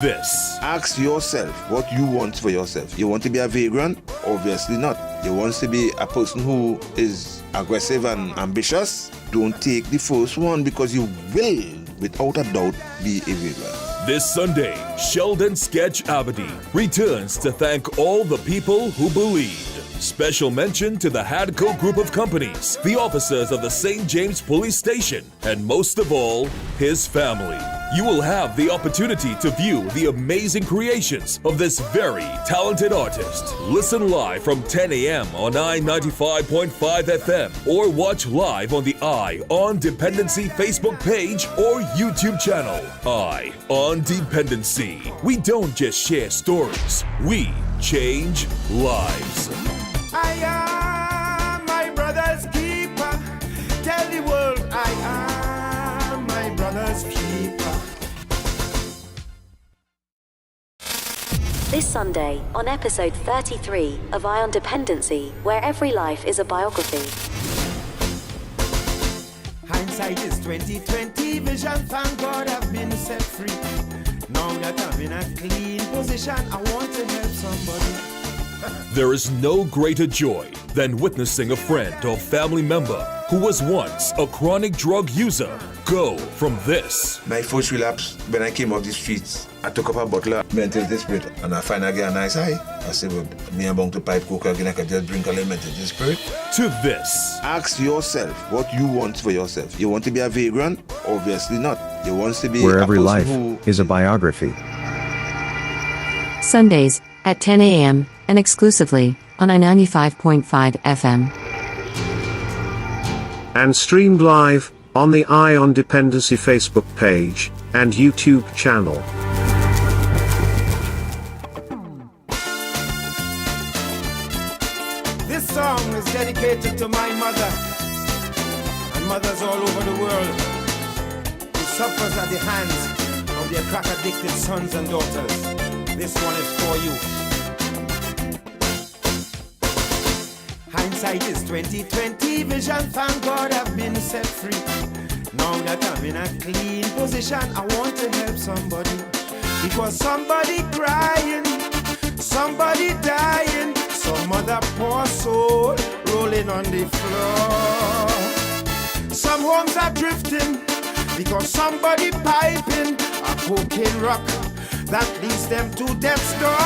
This. Ask yourself what you want for yourself. You want to be a vagrant? Obviously not. You want to be a person who is aggressive and ambitious? Don't take the first one, because you will, without a doubt, be a vagrant. This Sunday, Sheldon Sketch Aberdeen returns to thank all the people who believed. Special mention to the Hadco Group of Companies, the officers of the St. James Police Station, and most of all, his family. You will have the opportunity to view the amazing creations of this very talented artist. Listen live from 10 a.m. on I-95.5 FM or watch live on the Eye on Dependency Facebook page or YouTube channel. Eye on Dependency. We don't just share stories, we change lives. I am my brother's keeper. Tell the world I am my brother's keeper. This Sunday on episode 33 of Eye on Dependency, where every life is a biography. Hindsight is 20/20 vision. Thank God I've been set free. Now that I'm in a clean position, I want to help somebody. There is no greater joy than witnessing a friend or family member who was once a chronic drug user go from this. My first relapse, when I came off the streets, I took up a bottle of mental spirit and I find I get a nice high. I said, well, me and bound to pipe coke again, I can just drink a little mental spirit. To this. Ask yourself what you want for yourself. You want to be a vagrant? Obviously not. You want to be where a every person life who is a biography. Sundays at 10 a.m. and exclusively on I-95.5 FM. And streamed live on the Eye on Dependency Facebook page and YouTube channel. This song is dedicated to my mother and mothers all over the world who suffers at the hands of their crack-addicted sons and daughters. This one is for you. Hindsight is 20/20 vision. Thank God I've been set free. Now that I'm in a clean position, I want to help somebody. Because somebody crying, somebody dying, some other poor soul rolling on the floor. Some homes are drifting because somebody piping a cocaine rock that leads them to death's door.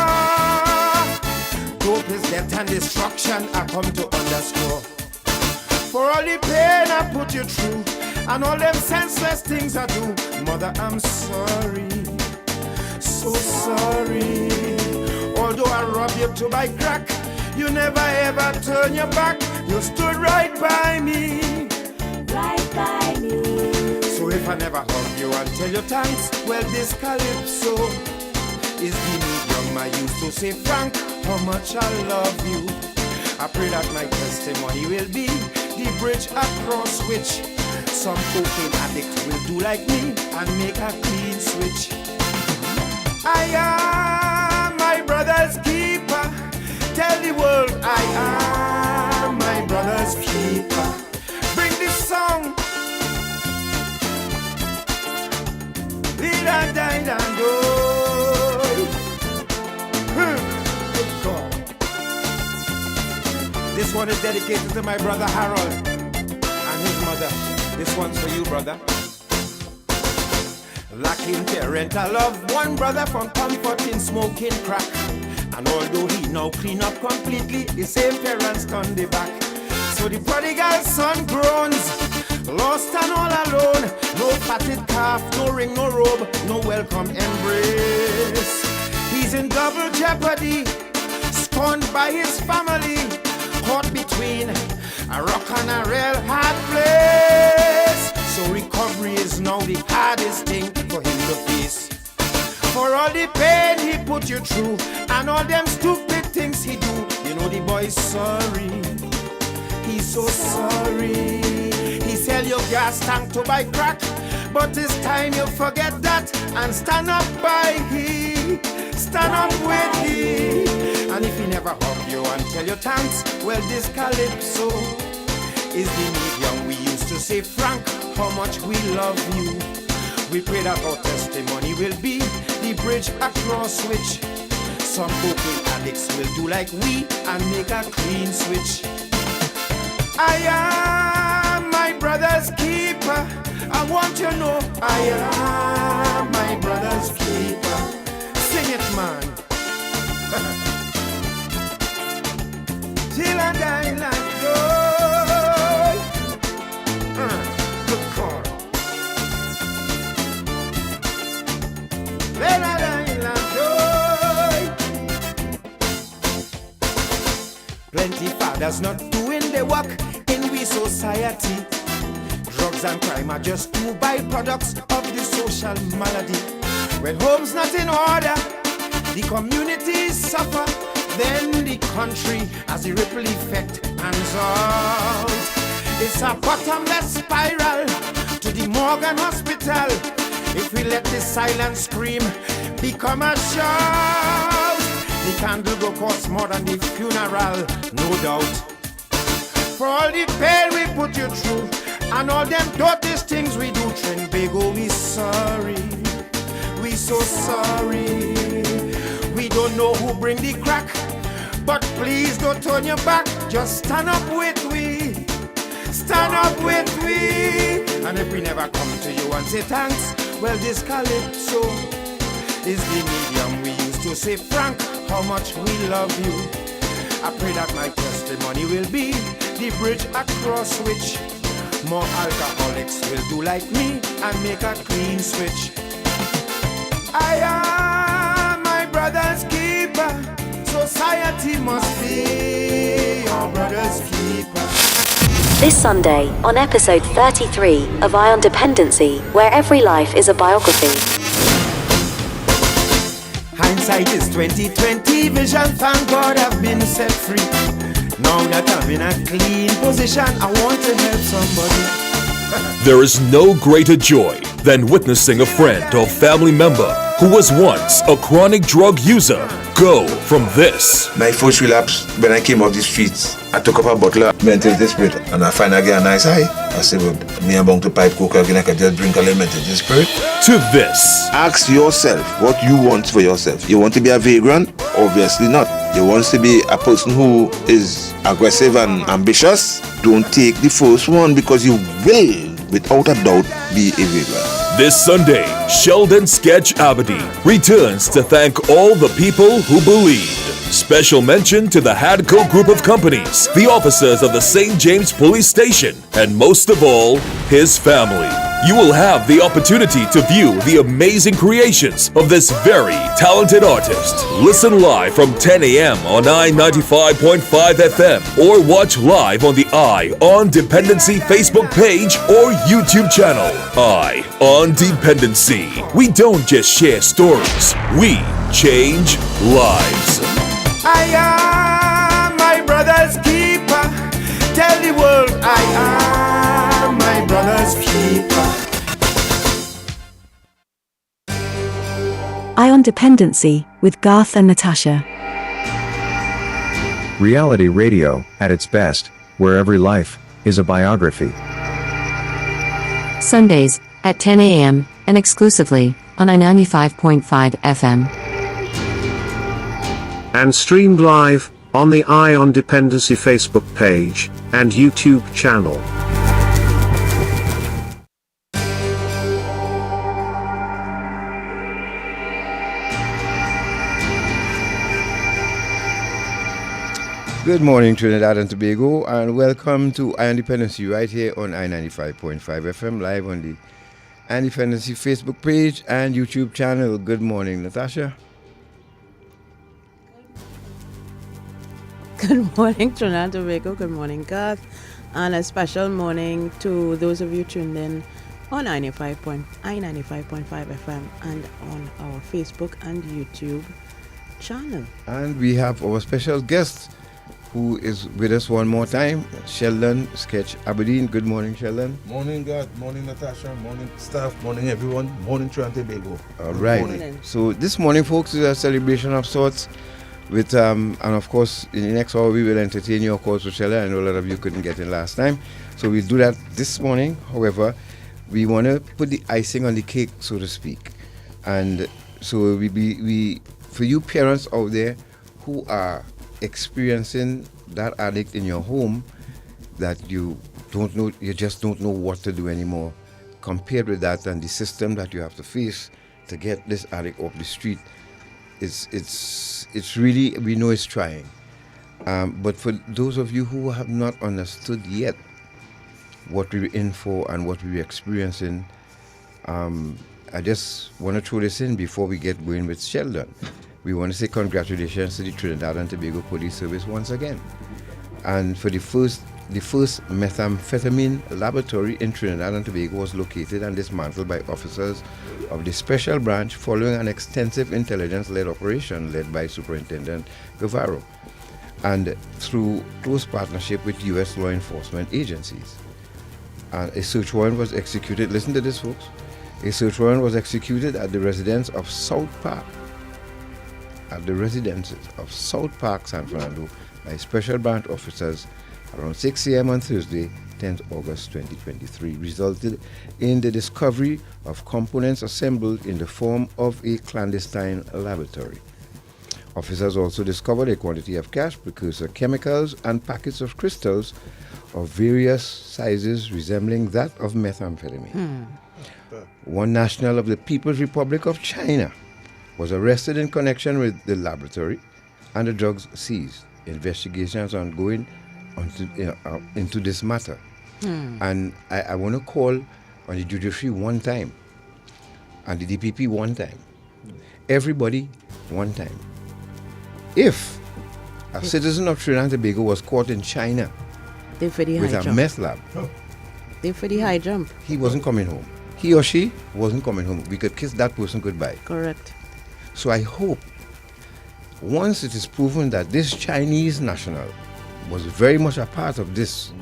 Dope is death and destruction, I come to underscore. For all the pain I put you through and all them senseless things I do, mother, I'm sorry, so sorry. Although I robbed you to buy crack, you never ever turn your back. You stood right by me, right by me. So if I never hug you and tell you thanks, well, this calypso is the medium I used to say, Frank, how much I love you. I pray that my testimony will be the bridge across which some cocaine addict will do like me and make a clean switch. I am my brother's keeper. Tell the world I am my brother's keeper. Bring this song. This one is dedicated to my brother Harold and his mother. This one's for you, brother. Lacking parental love, one brother found comfort in smoking crack. And although he now clean up completely, the same parents turned the back. So the prodigal son groans, lost and all alone. No fatted calf, no ring, no robe, no welcome embrace. He's in double jeopardy, scorned by his family, caught between a rock and a real hard place. So recovery is now the hardest thing for him to face. For all the pain he put you through and all them stupid things he do, you know the boy's sorry. He's so sorry. He sell your gas tank to buy crack, but this time you forget that and stand up by he, stand up with he. And if he never hug you and tell you thanks, well, this calypso is the medium we used to say, Frank, how much we love you. we pray that our testimony will be the bridge across which some cocaine addicts will do like we and make a clean switch. I am my brother's keeper. I want you to know I am my brother's keeper. Sing it, man. Till I die like gold. Good call. Till I die like gold. Plenty fathers not doing their work in we society. Drugs and crime are just two byproducts of the social malady. When home's not in order, the communities suffer. Then the country has the ripple effect hands out. It's a bottomless spiral to the Morgan Hospital. If we let this silent scream become a shout, the candle go cost more than the funeral, no doubt. For all the pain we put you through and all them dirtiest things we do, Trinbago, we sorry. We so sorry. We don't know who bring the crack, but please don't turn your back. Just stand up with we. Stand up with we. And if we never come to you and say thanks, well, this calypso is the medium we use to say, Frank, how much we love you. I pray that my testimony will be the bridge across which more alcoholics will do like me and make a clean switch. I am my brother's keeper. Society must be your brother's keeper. This Sunday, on episode 33 of Eye on Dependency, where every life is a biography. Hindsight is 20/20 vision. Thank God I've been set free. Now that I'm in a clean position, I want to help somebody. There is no greater joy than witnessing a friend or family member who was once a chronic drug user go from this. My first relapse, when I came off the streets, I took up a bottle of mental spirit and I find I get a nice high. I said, well, me I'm going to pipe coke again, I can just drink a little mental spirit. To this. Ask yourself what you want for yourself. You want to be a vagrant? Obviously not. You want to be a person who is aggressive and ambitious? Don't take the first one, because you will, without a doubt, be a vagrant. This Sunday, Sheldon Sketch Aberdeen returns to thank all the people who believed. Special mention to the Hadco Group of Companies, the officers of the St. James Police Station, and most of all, his family. You will have the opportunity to view the amazing creations of this very talented artist. Listen live from 10 a.m. on I-95.5 FM or watch live on the Eye on Dependency Facebook page or YouTube channel. Eye on Dependency. We don't just share stories, we change lives. I am my brother's keeper. Tell the world I am my brother's keeper. Eye on Dependency with Garth and Natasha. Reality radio, at its best, where every life is a biography. Sundays, at 10 a.m., and exclusively, on I-95.5 FM. And streamed live on the Eye on Dependency Facebook page and YouTube channel. Good morning, Trinidad and Tobago, and welcome to Eye on Dependency right here on I-95.5 FM, live on the Eye on Dependency Facebook page and YouTube channel. Good morning, Natasha. Good morning, Trinidad and Tobago. Good morning, Garth. And a special morning to those of you tuned in on I-95.5 FM and on our Facebook and YouTube channel. And we have our special guest who is with us one more time, Sheldon Sketch Aberdeen. Good morning, Sheldon. Morning, God. Morning, Natasha. Morning, staff. Morning, everyone. Morning, Trinidad and Tobago. All right. Morning. So this morning, folks, is a celebration of sorts. With and of course, in the next hour, we will entertain you, of course, with Sheldon. I know a lot of you couldn't get in last time, so we'll do that this morning. However, we want to put the icing on the cake, so to speak. And so we for you parents out there who are experiencing that addict in your home, that you just don't know what to do anymore, compared with that and the system that you have to face to get this addict off the street, it's really, we know it's trying. But for those of you who have not understood yet what we're in for and what we're experiencing, I just want to throw this in before we get going with Sheldon. We want to say congratulations to the Trinidad and Tobago Police Service once again. And for the first methamphetamine laboratory in Trinidad and Tobago was located and dismantled by officers of the Special Branch following an extensive intelligence-led operation led by Superintendent Guevara, and through close partnership with U.S. law enforcement agencies. And a search warrant was executed. Listen to this, folks. A search warrant was executed at the residence of South Park, San Fernando, by Special Branch officers around 6 a.m. on Thursday, 10th August 2023, resulted in the discovery of components assembled in the form of a clandestine laboratory. Officers also discovered a quantity of cash, precursor chemicals, and packets of crystals of various sizes resembling that of methamphetamine. One national of the People's Republic of China was arrested in connection with the laboratory and the drugs seized. Investigations are ongoing into this matter. And I want to call on the judiciary one time, and the DPP one time, everybody one time. If a citizen of Trinidad and Tobago was caught in China with a meth lab, they for the high jump. He wasn't coming home. He or she wasn't coming home. We could kiss that person goodbye. Correct. So I hope once it is proven that this Chinese national was very much a part of this,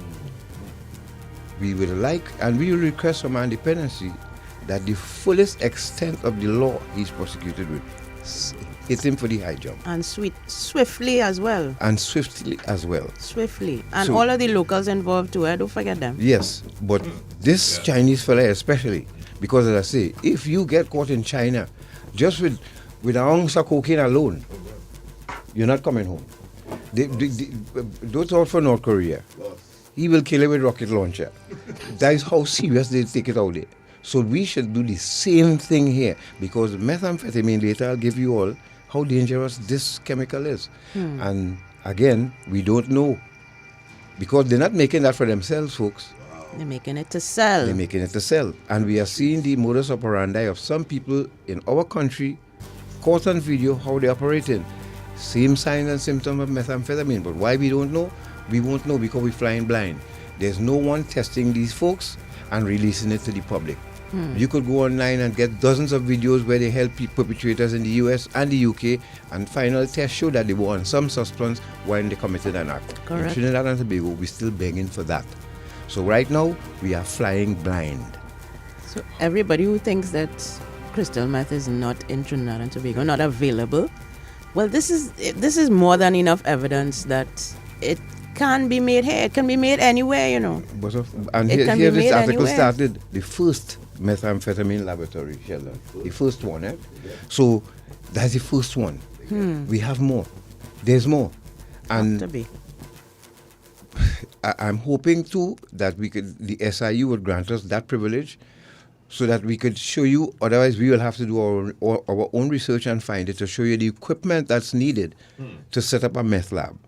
we would like and we will request from our Dependency that the fullest extent of the law he's prosecuted with, hit him for the high jump. And swiftly as well. Swiftly. And so, all of the locals involved too, don't forget them. Yes, but this Chinese fella especially, because as I say, if you get caught in China just with an ounce of cocaine alone, you're not coming home. Don't talk for North Korea. He will kill you with rocket launcher. That is how serious they take it out there. So we should do the same thing here, because methamphetamine, later I'll give you all how dangerous this chemical is. And again, we don't know, because they're not making that for themselves, folks. They're making it to sell. And we are seeing the modus operandi of some people in our country, caught on video, how they're operating. Same signs and symptoms of methamphetamine. But why we don't know? We won't know because we're flying blind. There's no one testing these folks and releasing it to the public. You could go online and get dozens of videos where they help perpetrators in the US and the UK, and final tests show that they were on some substance when they committed an act. Correct. In Trinidad and Tobago, we're still begging for that. So right now, we are flying blind. So everybody who thinks that crystal meth is not in Trinidad and Tobago, not available, well, this is more than enough evidence that it can be made here. It can be made anywhere, you know. And here this article started, the first methamphetamine laboratory, Sheldon. The first one, eh? So that's the first one. We have more. There's more. And I'm hoping too that the SIU would grant us that privilege so that we could show you. Otherwise, we will have to do our own research and find it to show you the equipment that's needed to set up a meth lab.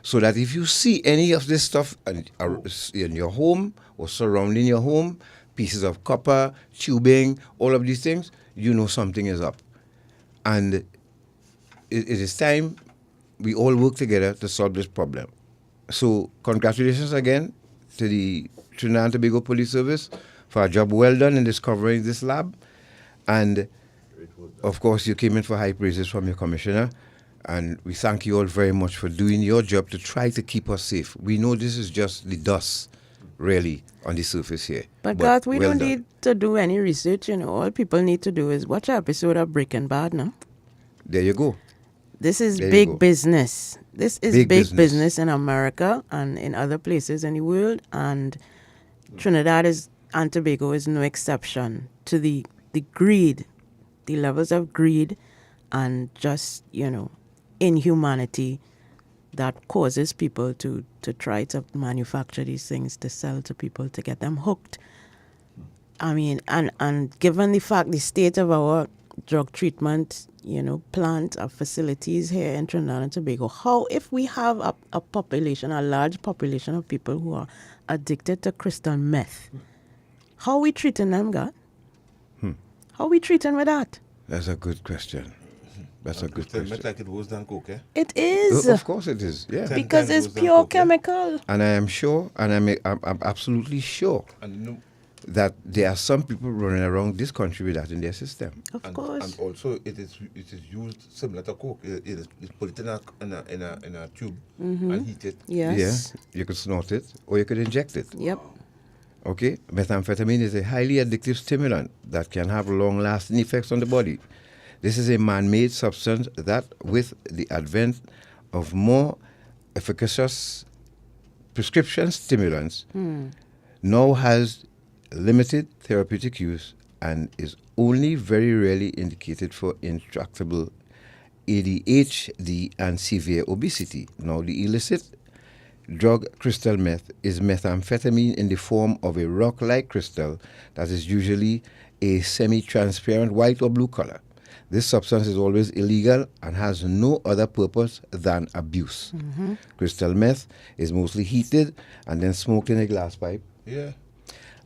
So that if you see any of this stuff in your home or surrounding your home, pieces of copper, tubing, all of these things, you know something is up. And it is time we all work together to solve this problem. So congratulations again to the Trinidad and Tobago Police Service for a job well done in discovering this lab. And of course, you came in for high praises from your commissioner. And we thank you all very much for doing your job to try to keep us safe. We know this is just the dust, really, on the surface here. But Garth, we don't need to do any research, you know. All people need to do is watch an episode of Breaking Bad, no? There you go. This is big business. This is big business in America and in other places in the world. And Trinidad is and Tobago is no exception to the greed, the levels of greed and just, inhumanity that causes people to try to manufacture these things to sell to people to get them hooked. I mean, and given the state of our drug treatment, plant, our facilities here in Trinidad and Tobago, how, if we have a population, a large population of people who are addicted to crystal meth, how are we treating them, God? How are we treating with that? That's a good question. That's a good question. Like it was than coke, eh? It is. Of course it is, yeah. Because it's pure chemical. And I am sure, and I'm absolutely sure that there are some people running around this country with that in their system. Of course. And also it is used similar to coke. It's put it in a tube and heat it. Yes. Yeah, you could snort it or you could inject it. Yep. Okay, methamphetamine is a highly addictive stimulant that can have long-lasting effects on the body. This is a man-made substance that, with the advent of more efficacious prescription stimulants, now has limited therapeutic use and is only very rarely indicated for intractable ADHD and severe obesity. Now, the illicit drug crystal meth is methamphetamine in the form of a rock-like crystal that is usually a semi-transparent white or blue color. This substance is always illegal and has no other purpose than abuse. Crystal meth is mostly heated and then smoked in a glass pipe. Yeah.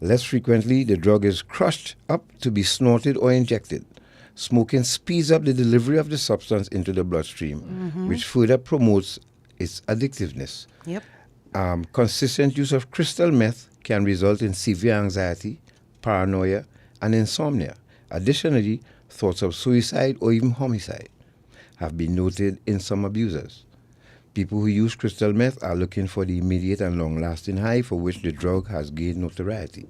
Less frequently, the drug is crushed up to be snorted or injected. Smoking speeds up the delivery of the substance into the bloodstream, which further promotes its addictiveness. Yep. Consistent use of crystal meth can result in severe anxiety, paranoia, and insomnia. Additionally, thoughts of suicide or even homicide have been noted in some abusers. People who use crystal meth are looking for the immediate and long-lasting high for which the drug has gained notoriety.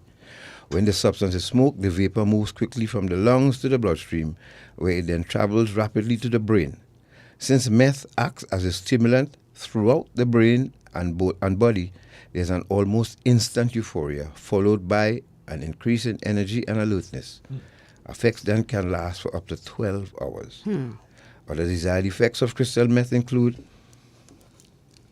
When the substance is smoked, the vapor moves quickly from the lungs to the bloodstream, where it then travels rapidly to the brain. Since meth acts as a stimulant throughout the brain and body, there's an almost instant euphoria, followed by an increase in energy and alertness. Effects then can last for up to 12 hours. Other desired effects of crystal meth include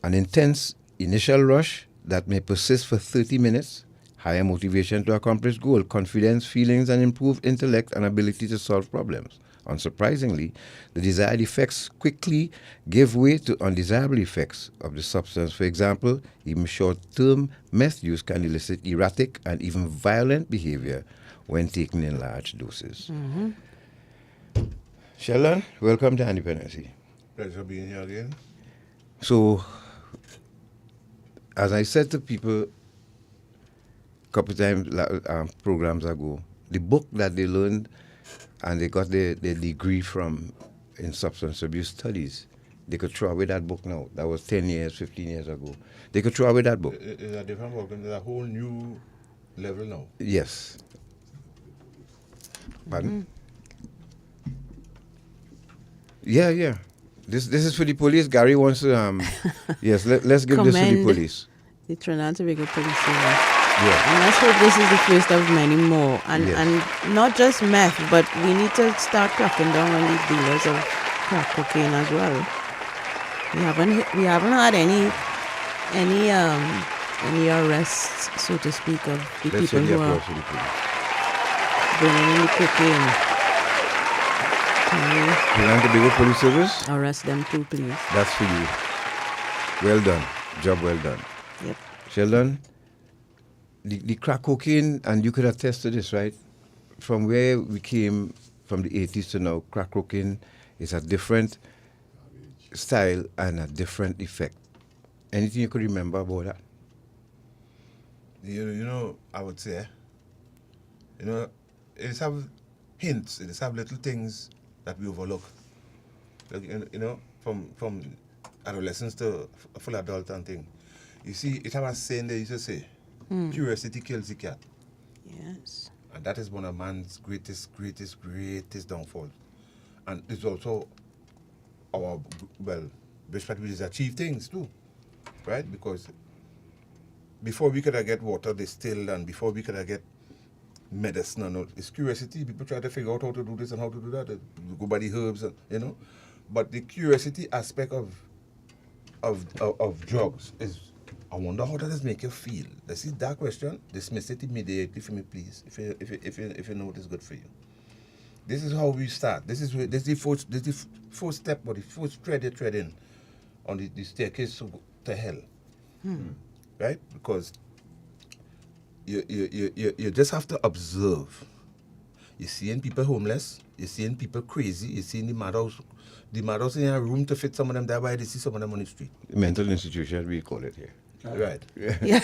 an intense initial rush that may persist for 30 minutes, higher motivation to accomplish goal, confidence, feelings, and improved intellect and ability to solve problems. Unsurprisingly, the desired effects quickly give way to undesirable effects of the substance. For example, even short-term meth use can elicit erratic and even violent behavior when taken in large doses. Sheldon, welcome to Dependency. Pleasure being here again. So, as I said to people a couple of times, programs ago, the book that they learned and they got their degree from in substance abuse studies, they could throw away that book now. That was 10 years, 15 years ago. They could throw away that book. It's a different book, and there's a whole new level now. Yes. Pardon? Yeah. This is for the police. Gary wants to, yes, let's give this to the police. The Trinidad and Tobago Police Service. Yeah. And let's hope this is the first of many more. And not just meth, but we need to start cracking down on these dealers of crack cocaine as well. We haven't had any arrests, so to speak, of the people who are bringing in the cocaine. Trinidad and Tobago Police Service? Arrest them too, please. That's for you. Well done. Job well done. Yep. Sheldon, the crack cocaine, and you could attest to this, right? From where we came from the 80s to now, crack cocaine is a different style and a different effect. Anything you could remember about that? You know, I would say, it is have hints, it is have little things that we overlook. Like, from adolescence to full adult and thing. You see, it have a saying they used to say, curiosity kills the cat. Yes. And that is one of man's greatest downfall. And it's also our, best practice achieve things too, right? Because before we could get water distilled and before we could get medicine and all. It's curiosity. People try to figure out how to do this and how to do that. They go by the herbs, and, you know. But the curiosity aspect of drugs is, I wonder how does it make you feel. Let's see that question. Dismiss it immediately for me, please. If you know what is good for you. This is how we start. This is the first step, or the first thread you're treading on the staircase to hell. Right? Because you just have to observe. You're seeing people homeless. You're seeing people crazy. You're seeing the madhouse in a room to fit some of them. That's why they see some of them on the street. Mental institution, we call it here. Right. Yeah.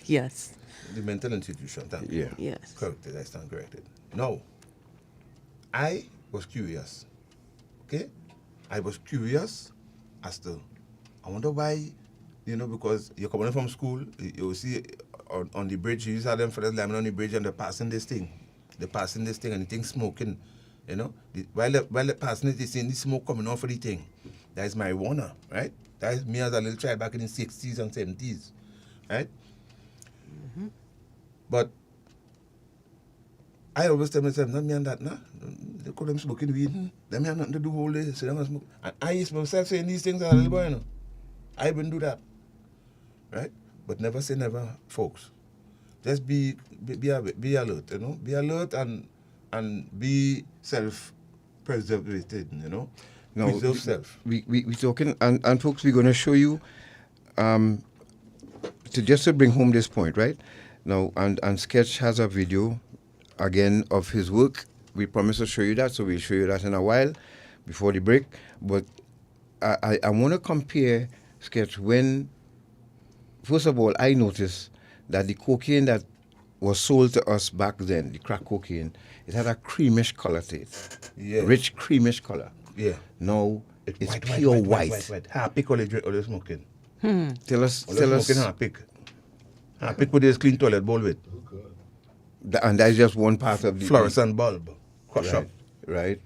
Yes. The mental institution. Thank you. Yeah. Yes. Corrected. I stand corrected. No. I was curious. Okay? I was curious as to, I wonder why, because you're coming from school, you see on the bridge, you used to have them for lining on the bridge and they're passing this thing. They're passing this thing and the thing's smoking. While they're passing it, they're seeing the smoke coming off of the thing. That is marijuana, right? That is me as a little child back in the 60s and 70s, right? Mm-hmm. But I always tell myself, not me and that, nah. They call them smoking weed. Them have nothing to do all day. So they smoke. And I used myself saying these things as a little boy, I wouldn't do that. Right? But never say never, folks. Just be alert, Be alert and be self-preservated, No, preserve self. We talking, and folks, we're going to show you, to bring home this point, right? Now, and Sketch has a video, again, of his work. We promise to show you that, so we'll show you that in a while, before the break. But I want to compare, Sketch, when, first of all, I noticed that the cocaine that was sold to us back then, the crack cocaine, it had a creamish color to it. Yeah. Rich creamish color. Yeah. Now, it's pure white. Half-pick all they smoking. Tell us. Smoking half-pick. Half-pick with this clean toilet bowl with. And that's just one part of the fluorescent bulb. Crush up. Right.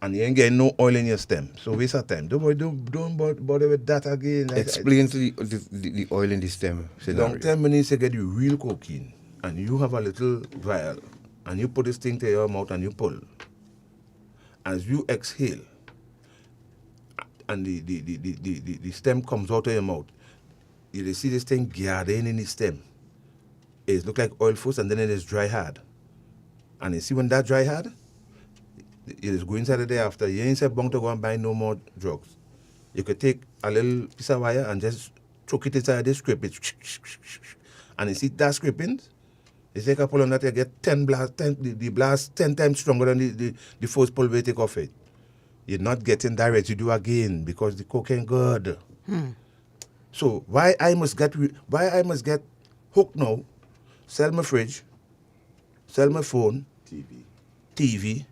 And you ain't getting no oil in your stem. So waste of time. Don't bother with that again. Explain to the oil in the stem scenario. Long time when you get the real cocaine and you have a little vial and you put this thing to your mouth and you pull. As you exhale and the stem comes out of your mouth, you see this thing gathering in the stem. It look like oil first and then it is dry hard. And you see when that dry hard, it is going inside the day after. You ain't bound to go and buy no more drugs. You could take a little piece of wire and just choke it inside this scrape it. And you see that scraping, you take a pull on that, you get 10 blast 10 times stronger than the first pull we take off it. You're not getting that residue again because the cocaine good. So why I must get hooked now, sell my fridge, sell my phone, TV,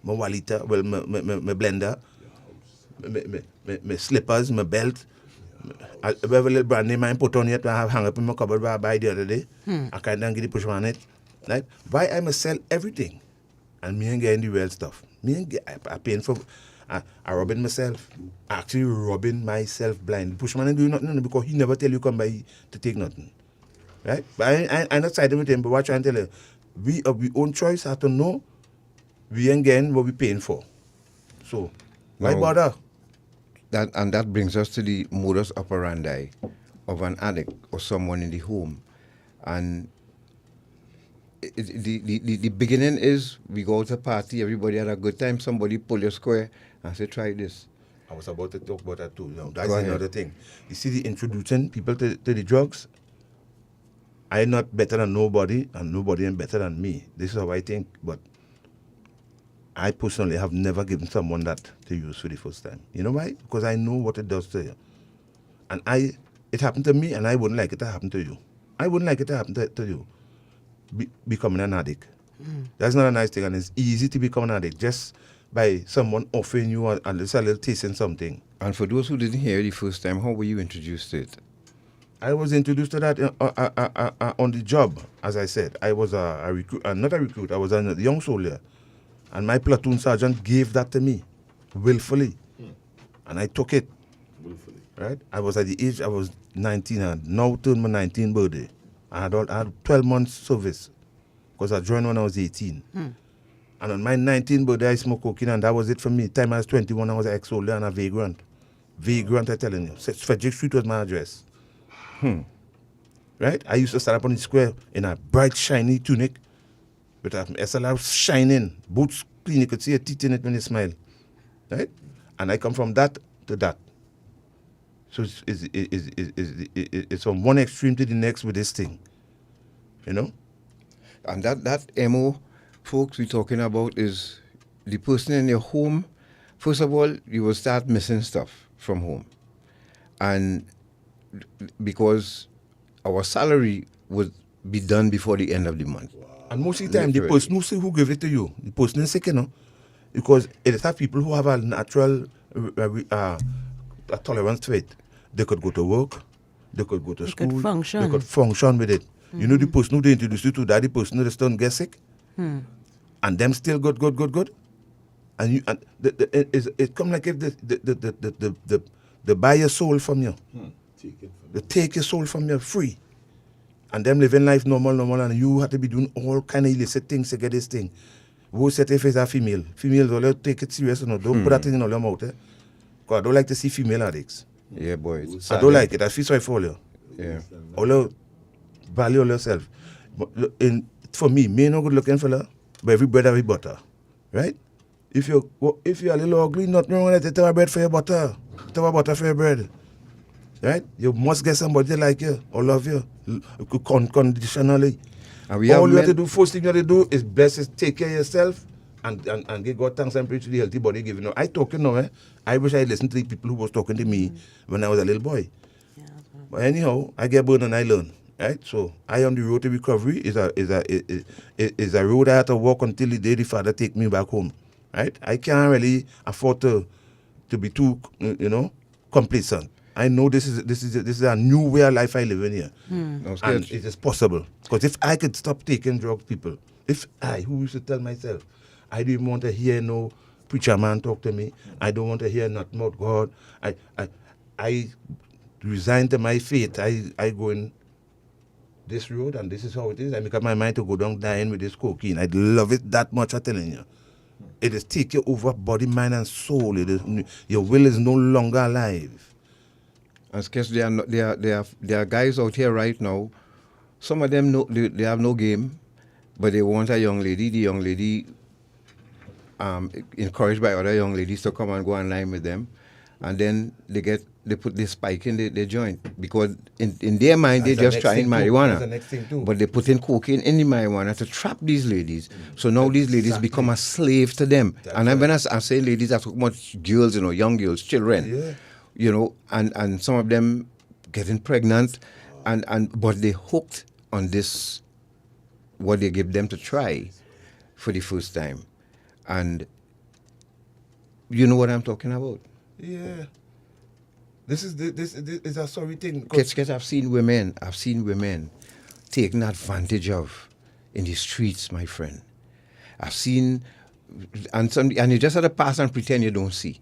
my wallet, my blender, my slippers, my belt. I have a little brand name I put on it, I have hung up in my cupboard where I buy the other day. I can't get the push on it. Right? Why I must sell everything? And me ain't getting the real stuff. I paying for, I robbing myself. Actually robbing myself blind. Pushman ain't doing nothing because he never tell you come by to take nothing. Right? But I'm not siding with him, but what I'm trying to tell you, we of our own choice have to know we ain't getting what we paying for. So, why bother? That brings us to the modus operandi of an addict or someone in the home. And the beginning is we go to a party, everybody had a good time, somebody pull your square and say, try this. I was about to talk about that too. That's another thing. You see, the introducing people to the drugs, I'm not better than nobody, and nobody ain't better than me. This is how I think, but I personally have never given someone that to use for the first time. You know why? Because I know what it does to you. And it happened to me, and I wouldn't like it to happen to you. I wouldn't like it to happen to you, becoming an addict. That's not a nice thing, and it's easy to become an addict just by someone offering you a little taste in something. And for those who didn't hear it the first time, how were you introduced to it? I was introduced to that on the job, as I said. I was a recruit, not a recruit, I was a young soldier. And my platoon sergeant gave that to me, willfully. And I took it. Willfully. Right? I was at the age, I was 19, and now turned my 19th birthday. I had 12 months service. because I joined when I was 18. And on my 19th birthday, I smoked cocaine, and that was it for me. Time I was 21, I was an ex-soldier and a vagrant. Vagrant, I'm telling you. Frederick Street was my address. Right? I used to stand up on the square in a bright, shiny tunic with a SLR shining, boots clean. You could see a teeth in it when you smile. Right? And I come from that to that. So it's from one extreme to the next with this thing. You know? And that MO, folks, we're talking about is the person in your home. First of all, you will start missing stuff from home. And because our salary would be done before the end of the month. And most of the time, the person who give it to you, the person is sick, you know? Because it have people who have a natural a tolerance to it. They could go to work, they could go to school, could function. they could function with it. You know the person who they introduce you to that, the person who just don't get sick, and them still good. And it come like if they buy your soul from you. They take your soul from you free. And them living life normal, and you have to be doing all kind of illicit things to get this thing. Who said if it's a female? Females, all you take it serious, you know. Don't put that thing in all your mouth, eh? Because I don't like to see female addicts. Yeah, boy. I don't like it. I feel sorry for you. Yeah. All you value all yourself. But for me no good looking fella, but every bread, every butter. Right? If you're a little ugly, nothing wrong with it. Take a bread for your butter. Take a butter for your bread. Right? You must get somebody like you or love you conditionally. And all you have to do, first thing you have to do is bless it, take care of yourself and give God thanks and praise to the healthy body given. I talking now, I wish I listened to the people who was talking to me when I was a little boy. Yeah, but anyhow, I get burned and I learn. Right? So I on the road to recovery is a road I have to walk until the day the Father take me back home. Right? I can't really afford to be too complacent. I know this is a new way of life I live in here. And it is possible. Because if I could stop taking drugs, people, who used to tell myself, I didn't want to hear no preacher man talk to me. I don't want to hear nothing about God. I resigned to my fate. I go in this road and this is how it is. I make up my mind to go down dying with this cocaine. I love it that much, I'm telling you. It is take you over body, mind and soul. Your will is no longer alive. And Sketch, there are guys out here right now. Some of them they have no game, but they want a young lady. The young lady, encouraged by other young ladies to come and go online with them, and then they put this spike in the joint because in their mind they're just trying marijuana, but they put in cocaine in the marijuana to trap these ladies. So now these ladies become a slave to them. And when I say ladies, I talk about girls, young girls, children. Yeah. And some of them getting pregnant, but they hooked on this, what they give them to try for the first time. And you know what I'm talking about? Yeah. This is a sorry thing. Because I've seen women taken advantage of in the streets, my friend. I've seen, and you just have to pass and pretend you don't see.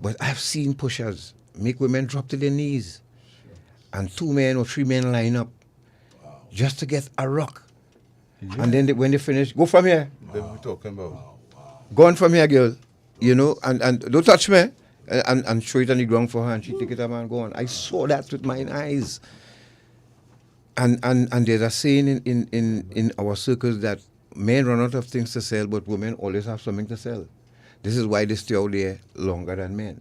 But I've seen pushers make women drop to their knees, and 2 men or 3 men line up just to get a rock. Yeah. And then when they finish, go from here. What we talking about? Go on from here, girl. And don't touch me. And throw it on the ground for her, and she take it up and go on. I saw that with my eyes. And there's a saying in our circles that men run out of things to sell, but women always have something to sell. This is why they stay out there longer than men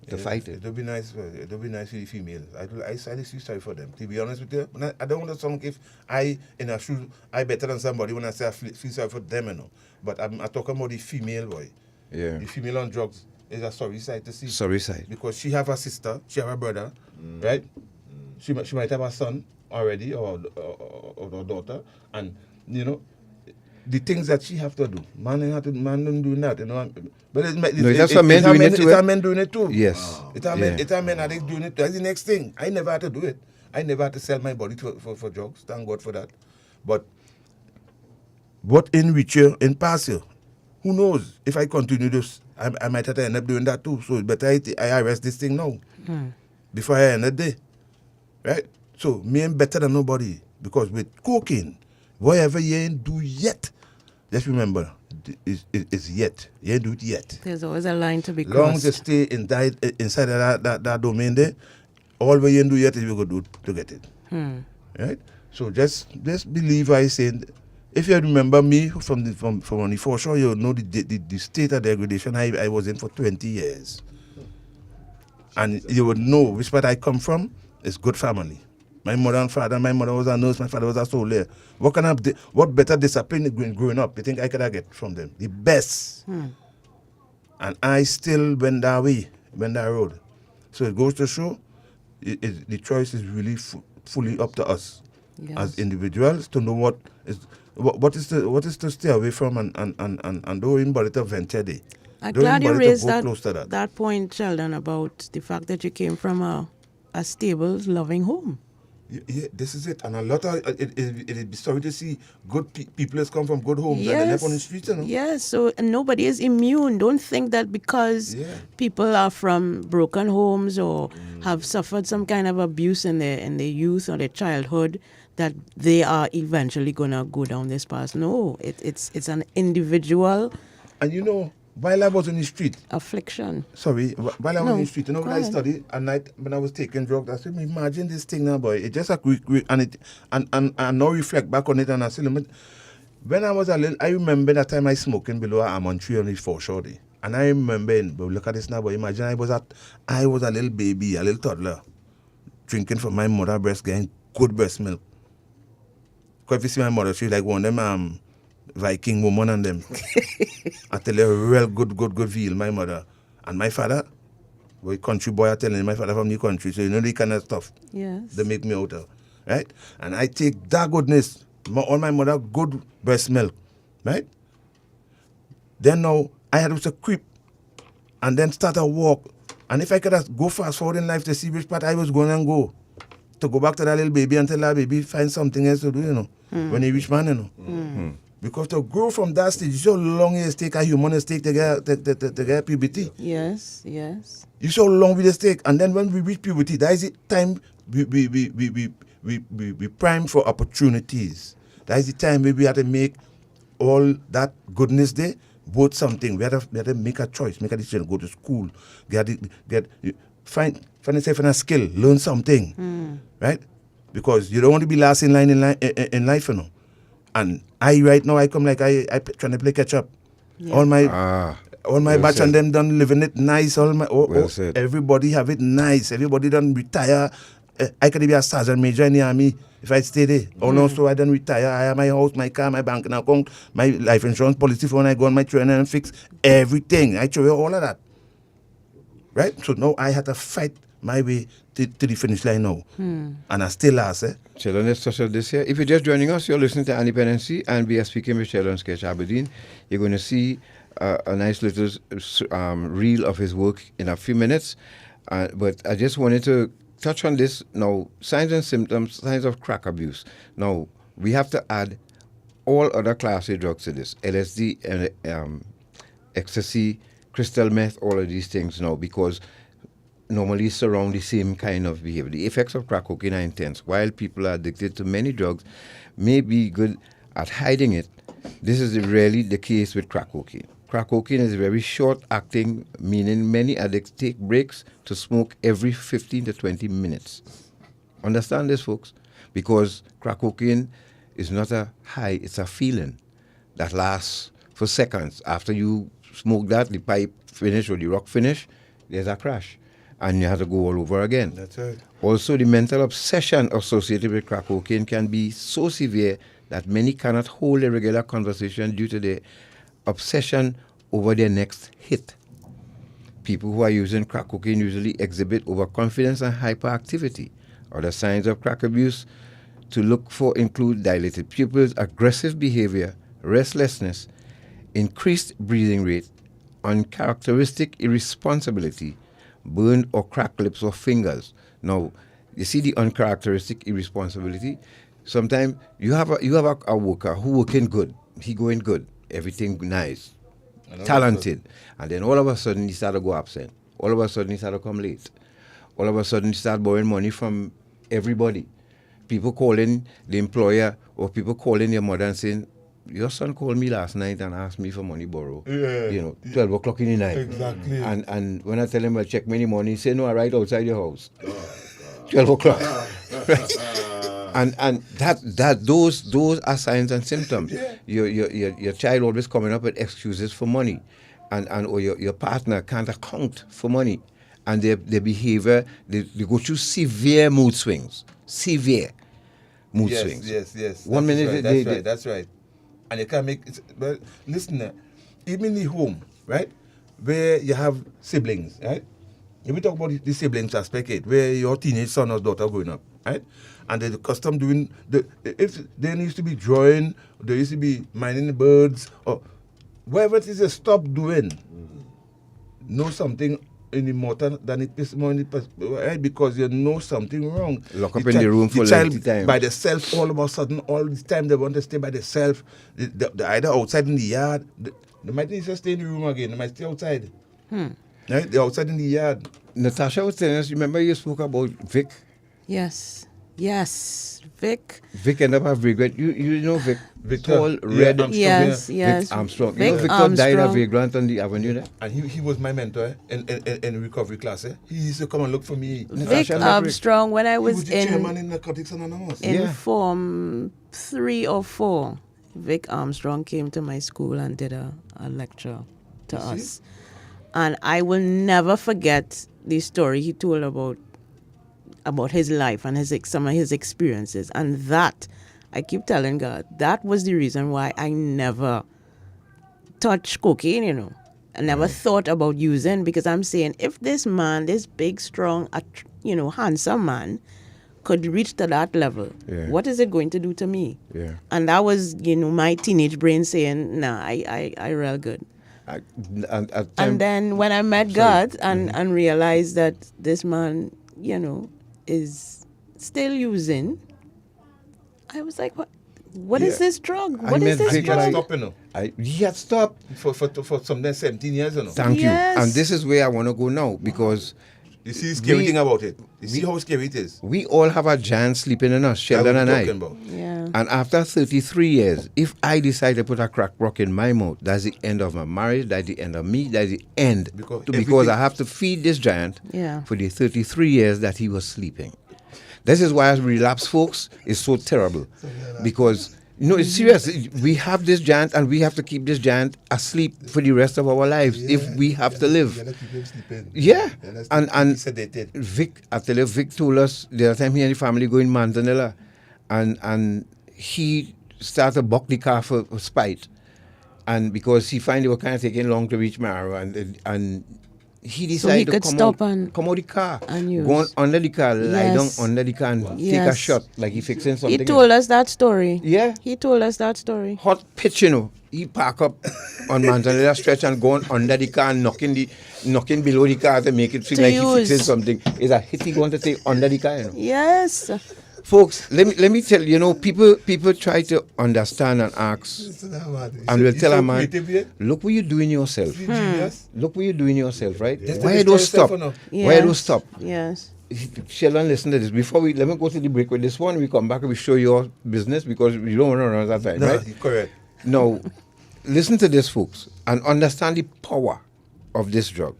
to fight it. It'll be nice. It'll be nice for the females. I feel sorry for them. To be honest with you, I don't want to sound if I in a shoe I better than somebody when I say I feel sorry for them, But I'm talking about the female boy. Yeah. The female on drugs is a sorry side to see. Sorry side. Because she have a sister, she have a brother, right? She might have a son already or a daughter, and the things that she have to do. Man don't do that, But it's men doing it too. Yes. It's a men addicts doing it. That's the next thing. I never had to do it. I never had to sell my body for drugs. Thank God for that. But what in reach you, in pass you, who knows? If I continue this, I might have to end up doing that too. So it's better I arrest this thing now before I end the day. Right? So me am better than nobody because with cocaine, Whatever you ain't do yet, just remember, it's yet. You ain't do it yet. There's always a line to be Long as crossed. you stay inside of that domain there, all we ain't do yet is we go do to get it. Right? So just believe I said. If you remember me from on the foreshore, you know the state of degradation I was in for 20 years. And you would know which part I come from is good family. My mother and father, my mother was a nurse, my father was a soldier. What better discipline growing up you think I could have get from them? The best. And I still went that way, went that road. So it goes to show the choice is really fully up to us as individuals to know what is to stay away from and don't even bother to venture there. I'm Don't glad you even bother to raised go close to that. that point, Sheldon, about the fact that you came from a stable, loving home. Yeah, this is it. And a lot of it'd be sorry to see good people has come from good homes and they live on the streets, you know. Yes, so and nobody is immune. Don't think that because people are from broken homes or have suffered some kind of abuse in their youth or their childhood that they are eventually gonna go down this path. No, it's an individual. And you know, while I was on the street, affliction. Sorry, while I was on the street, you know, when I studied at night when I was taking drugs, I said, imagine this thing now, boy. It just a quick and now reflect back on it and I said, when I was a little, I remember that time I smoking below a almond tree on the foreshore day. And I remember, but look at this now, boy. Imagine I was a little baby, a little toddler, drinking from my mother's breast, getting good breast milk. Because if you see my mother, she's like one of them Viking woman and them. I tell you, a real good veal, my mother. And my father, boy, country boy, I tell you, my father from the country, so you know the kind of stuff they make me out of, right? And I take that goodness, all my mother, good breast milk, right? Then now, I had to creep and then start a walk. And if I could have go fast forward in life to see which part I was going and go, to go back to that little baby and tell that baby find something else to do, you know, when he reach man, you know. Because to grow from that stage, you so long it take a human stake to get puberty. Yes. You so long with the stake, and then when we reach puberty, that is the time we prime for opportunities. That is the time where we have to make all that goodness there both something. We have to make a choice, make a decision, go to school, find yourself in a skill, learn something, right? Because you don't want to be last in line in life, you know. And right now I come like I trying to play catch up. Yeah. All my batch and them done living it nice. Everybody have it nice. Everybody done retire. I could be a sergeant major in the army if I stay there. Also I done retire. I have my house, my car, my bank account, my life insurance policy for when I go on my training and fix everything. I show you all of that. Right? So now I had to fight my way to the finish line now. And I still ask, Sheldon, let's touch on this here. If you're just joining us, you're listening to Dependency, and we are speaking with Sheldon Sketch Aberdeen. You're going to see a nice little reel of his work in a few minutes. But I just wanted to touch on this now. Signs and symptoms, signs of crack abuse. Now, we have to add all other class A drugs to this. LSD, ecstasy, crystal meth, all of these things now, because normally surround the same kind of behavior. The effects of crack cocaine are intense. While people are addicted to many drugs, may be good at hiding it, this is rarely the case with crack cocaine. Crack cocaine is very short-acting, meaning many addicts take breaks to smoke every 15 to 20 minutes. Understand this, folks? Because crack cocaine is not a high, it's a feeling that lasts for seconds. After you smoke that, the pipe finish or the rock finish, there's a crash. And you have to go all over again. That's right. Also, the mental obsession associated with crack cocaine can be so severe that many cannot hold a regular conversation due to the obsession over their next hit. People who are using crack cocaine usually exhibit overconfidence and hyperactivity. Other signs of crack abuse to look for include dilated pupils, aggressive behavior, restlessness, increased breathing rate, uncharacteristic irresponsibility, burned or cracked lips or fingers. Now, you see the uncharacteristic irresponsibility. Sometimes you have a worker who working good, he going good, everything nice, talented, and then all of a sudden he start to go absent. All of a sudden he start to come late. All of a sudden he start borrowing money from everybody, people calling the employer or people calling your mother and saying, your son called me last night and asked me for money borrow. Yeah. 12 o'clock in the night. Exactly. And when I tell him I check money morning, he say, no, I right outside your house. 12 o'clock. Right? And those are signs and symptoms. Your child always coming up with excuses for money, or your partner can't account for money, and their behavior they go through severe mood swings. Severe mood swings. Yes. One minute That's right. And you can make it. Well, listen, even in the home, right, where you have siblings, right. If we talk about the siblings aspect, where your teenage son or daughter growing up, right, and the custom doing if there used to be drawing, there used to be minding the birds, or whatever it is, they stop doing. Know something in the mortar than it is more in the right, because you know something wrong. Lock up in the room for lengthy time. By themselves, all of a sudden, all this time they want to stay by themselves. They're either outside in the yard. They might need to stay in the room again. They might stay outside. Right? They're outside in the yard. Natasha was telling us, remember you spoke about Vic? Yes, Vic. Vic ended up having regret. You know Vic? Tall, red. Yes. Vic Armstrong. Vic Victor Armstrong died of vagrant on the avenue there. And he was my mentor in recovery class. He used to come and look for me. Vic Armstrong, when I was the chairman in Narcotics Anonymous. in Form 3 or 4, Vic Armstrong came to my school and did a lecture to us. And I will never forget the story he told about his life and some of his experiences. And that, I keep telling God, that was the reason why I never touched cocaine, I never thought about using, because I'm saying, if this man, this big, strong, handsome man, could reach to that level, what is it going to do to me? Yeah. And that was, my teenage brain saying, nah, I real good. And then when I met God and realized that this man, is still using, I was like, what is this drug? What is this drug? He had stopped. For some 17 years, Thank you. And this is where I want to go now, because you see the scary thing about it. You see how scary it is. We all have a giant sleeping in us, Sheldon and I. Yeah. And after 33 years, if I decide to put a crack rock in my mouth, that's the end of my marriage, that's the end of me, that's the end. Because I have to feed this giant for the 33 years that he was sleeping. This is why relapse, folks, is so terrible. Because, it's serious. We have this giant and we have to keep this giant asleep for the rest of our lives if we have to live. And Vic, I tell you, Vic told us the other time he and the family go in Manzanilla, and he started to buck the car for spite, and because he find they were kind of taking long to reach Maro, and he decided to come out the car, go on under the car, lie down under the car and take a shot like he fixing something. He told us that story. Yeah. He told us that story. Hot pitch, He park up on Manzanilla stretch and go on under the car and knocking below the car to make it feel like he fixing something. It's a hit he going to take under the car, Yes. Folks, let me tell you, people try to understand and ask, and we'll tell a man, look what you're doing yourself. Look what you're doing yourself, right? Why don't stop? Why don't stop? Yes. Sheldon, listen to this. Let me go to the break with this one. We come back and we show your business, because we don't want to run out of time, right? Correct. Now, listen to this, folks, and understand the power of this drug.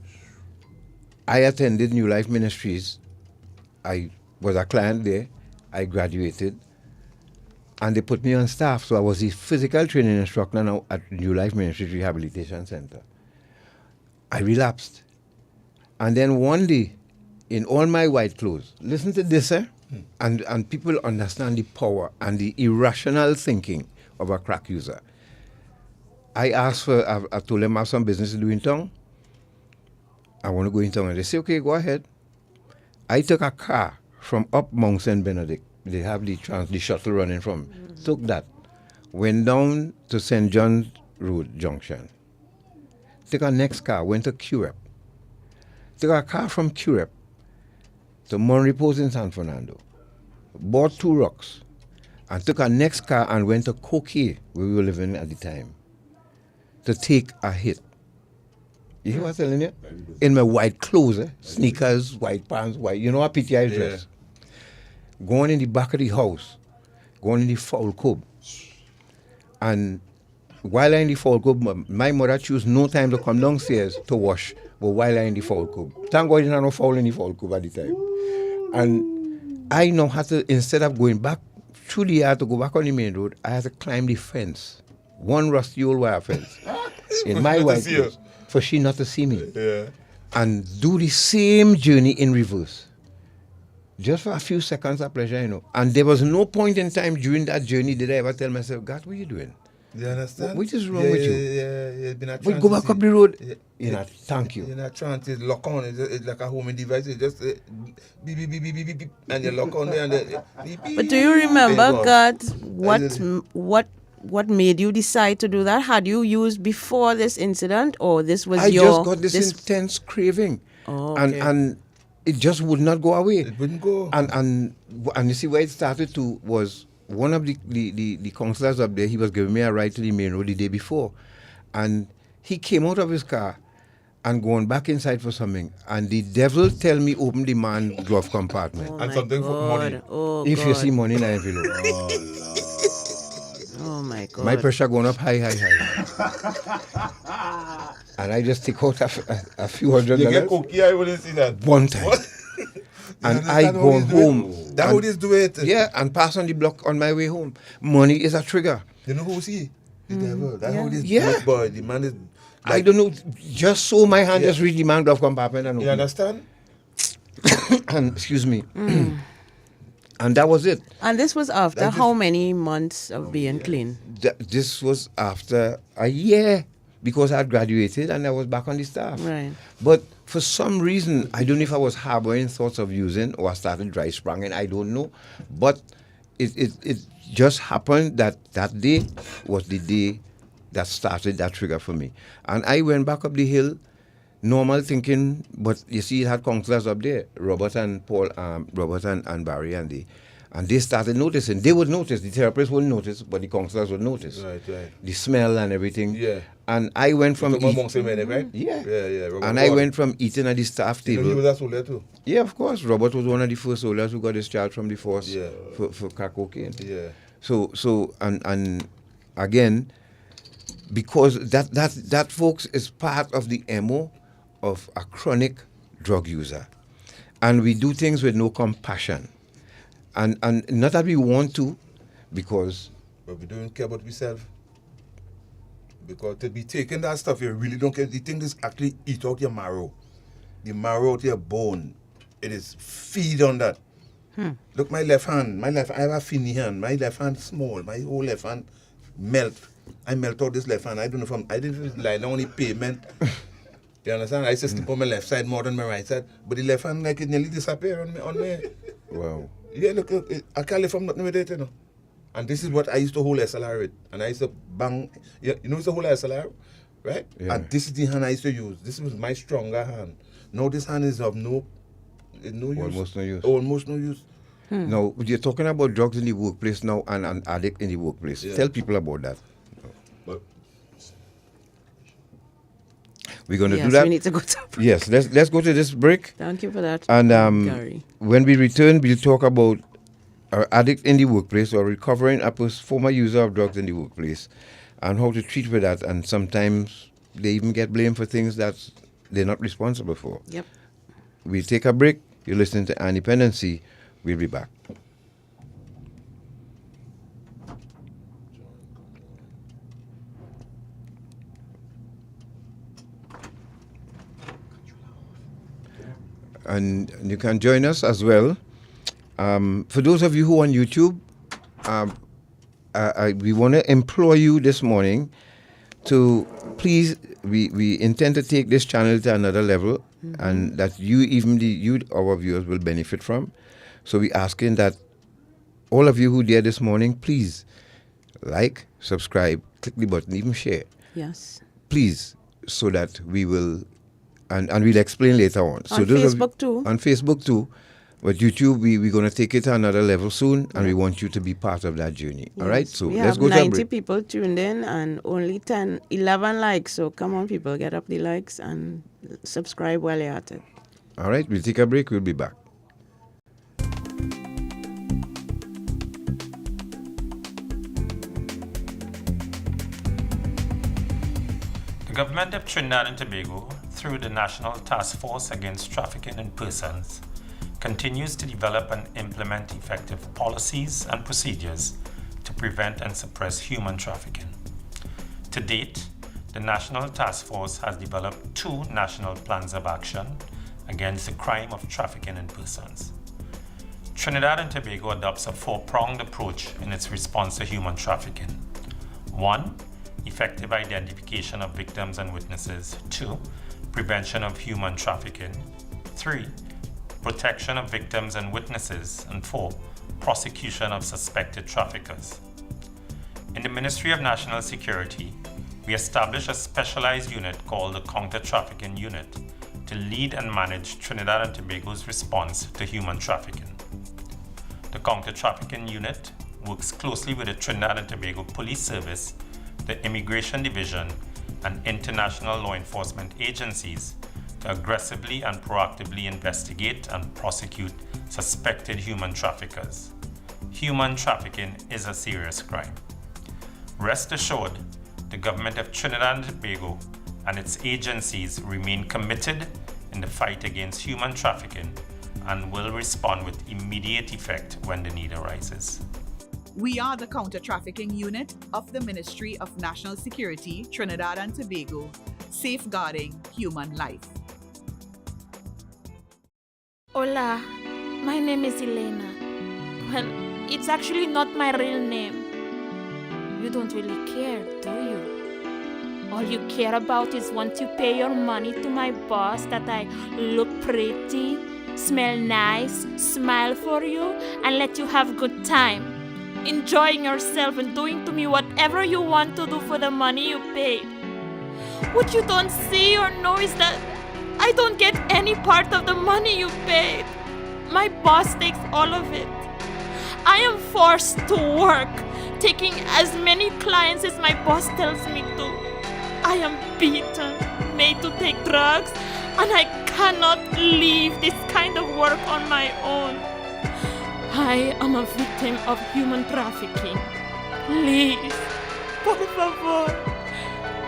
I attended New Life Ministries. I was a client there. I graduated, and they put me on staff. So I was the physical training instructor now at New Life Ministries Rehabilitation Center. I relapsed. And then one day, in all my white clothes, listen to this, and people understand the power and the irrational thinking of a crack user. I told them I have some business to do in town. I want to go in town. And they say, okay, go ahead. I took a car from up Mount St. Benedict. They have the shuttle running from. Took that. Went down to St. John's Road Junction. Took our next car, went to Curep. Took a car from Curep to Mount Repose in San Fernando. Bought 2 rocks. And took our next car and went to Coquet, where we were living at the time, to take a hit. You hear what I'm telling you? In my white clothes, sneakers, white pants, white, a PTI dress. going in the back of the house, going in the foul cub. And while I in the foul cub, my mother chose no time to come downstairs to wash, but while I in the foul cub. Thank God I didn't have no foul in the foul cub at the time. And I now had to, instead of going back through the yard to go back on the main road, I had to climb the fence. One rusty old wire fence. In my white place. For she not to see me. Yeah. And do the same journey in reverse. Just for a few seconds of pleasure, you know. And there was no point in time during that journey did I ever tell myself, God, what are you doing? You understand? What is wrong with you? Yeah. Been a We go back up the road. Yeah. You know, thank you. You're not trying to lock on. It's like a homing device. It's just beep, beep, beep, beep, beep, beep, and you lock on there and then beep, beep, But do you remember, beep, God, what made you decide to do that? Had you used before this incident, or this was I your... just got this intense craving. Oh, okay. And it just would not go away. It wouldn't go. And you see where it started to was one of the counselors up there, he was giving me a ride to the main road the day before. And he came out of his car and going back inside for something. And the devil tell me open the man glove compartment. Oh And my something for money. God. Oh, If God. you see money in the envelope. Oh, my God. My pressure going up high. And I just take out a few $100. You get cookie, I wouldn't see that. One time. And I go home. That's how this do it. Yeah, and pass on the block on my way home. Money is a trigger. You know who's he? The devil. That's how this Yeah. do it, boy. The man is... I don't know. Just so my hand just reach the man glove compartment and You open. understand? And excuse me. And that was it. And this was after how many months of being clean? This was after a year because I had graduated and I was back on the staff. Right. But for some reason, I don't know if I was harboring thoughts of using or I started dry spranging, I don't know. But it just happened that day was the day that started that trigger for me. And I went back up the hill, normal thinking, but you see it had counselors up there, Robert and Paul, Robert and Barry, and they started noticing. They would notice, the therapists wouldn't notice, but the counselors would notice. Right. The smell and everything. Yeah. And I went from amongst them, right? Yeah. Robert And I went from eating at the staff You table. know, he was a soldier too. Yeah, of course. Robert was one of the first soldiers who got discharged from the force Yeah. for crack cocaine. Yeah. So and again, because that folks is part of the MO of a chronic drug user. And we do things with no compassion. And not that we want to, because... But we don't care about ourselves. Because to be taking that stuff, you really don't care. The thing is actually eat out your marrow. The marrow out your bone. It is feed on that. Look, my left hand. I have a finny hand. My left hand small. My whole left hand melt. I melt out this left hand. I don't know I didn't lie down on the pavement. You understand? I used to sleep on my left side more than my right side. But the left hand, like, it nearly disappeared on me. Wow. Yeah, look, I can't live from nothing with it, you know. And this is what I used to hold SLR with. And I used to bang, you know, used to hold SLR, right? Yeah. And this is the hand I used to use. This was my stronger hand. Now this hand is of no use. Almost no use. Almost no use. Now, you're talking about drugs in the workplace now and an addict in the workplace. Yeah. Tell people about that. But We're going to Yes, do that. we need to go to... Yes, let's go to this break. Thank you for that, And Gary. when we return, we'll talk about addict in the workplace or recovering a former user of drugs in the workplace and how to treat with that. And sometimes they even get blamed for things that they're not responsible for. Yep. We'll take a break. You're listening to Dependency. We'll be back. And you can join us as well. For those of you who are on YouTube, we want to implore you this morning to please, we intend to take this channel to another level, and that our viewers will benefit from. So we're asking that all of you who there this morning, please like, subscribe, click the button, even share. Yes. Please, so that we will, and we'll explain later on. On Facebook too. On Facebook too. But YouTube, we're going to take it to another level soon, and we want you to be part of that journey. All right? So we let's have go to a 90 break. people tuned in and only 11 likes. So come on, people, get up the likes and subscribe while you're at it. All right, we'll take a break. We'll be back. Government of Trinidad and Tobago, through the National Task Force Against Trafficking in Persons, continues to develop and implement effective policies and procedures to prevent and suppress human trafficking. To date, the National Task Force has developed 2 national plans of action against the crime of trafficking in persons. Trinidad and Tobago adopts a 4-pronged approach in its response to human trafficking. 1. Effective identification of victims and witnesses. 2. Prevention of human trafficking. 3. Protection of victims and witnesses. And 4. Prosecution of suspected traffickers. In the Ministry of National Security, we established a specialized unit called the Counter-Trafficking Unit to lead and manage Trinidad and Tobago's response to human trafficking. The Counter-Trafficking Unit works closely with the Trinidad and Tobago Police Service, the Immigration Division, and international law enforcement agencies to aggressively and proactively investigate and prosecute suspected human traffickers. Human trafficking is a serious crime. Rest assured, the government of Trinidad and Tobago and its agencies remain committed in the fight against human trafficking and will respond with immediate effect when the need arises. We are the Counter-Trafficking Unit of the Ministry of National Security, Trinidad and Tobago, safeguarding human life. Hola, my name is Elena. Well, it's actually not my real name. You don't really care, do you? All you care about is want to pay your money to my boss that I look pretty, smell nice, smile for you, and let you have good time, enjoying yourself and doing to me whatever you want to do for the money you paid. What you don't see or know is that I don't get any part of the money you paid. My boss takes all of it. I am forced to work, taking as many clients as my boss tells me to. I am beaten, made to take drugs, and I cannot leave this kind of work on my own. I am a victim of human trafficking. Please, por favor,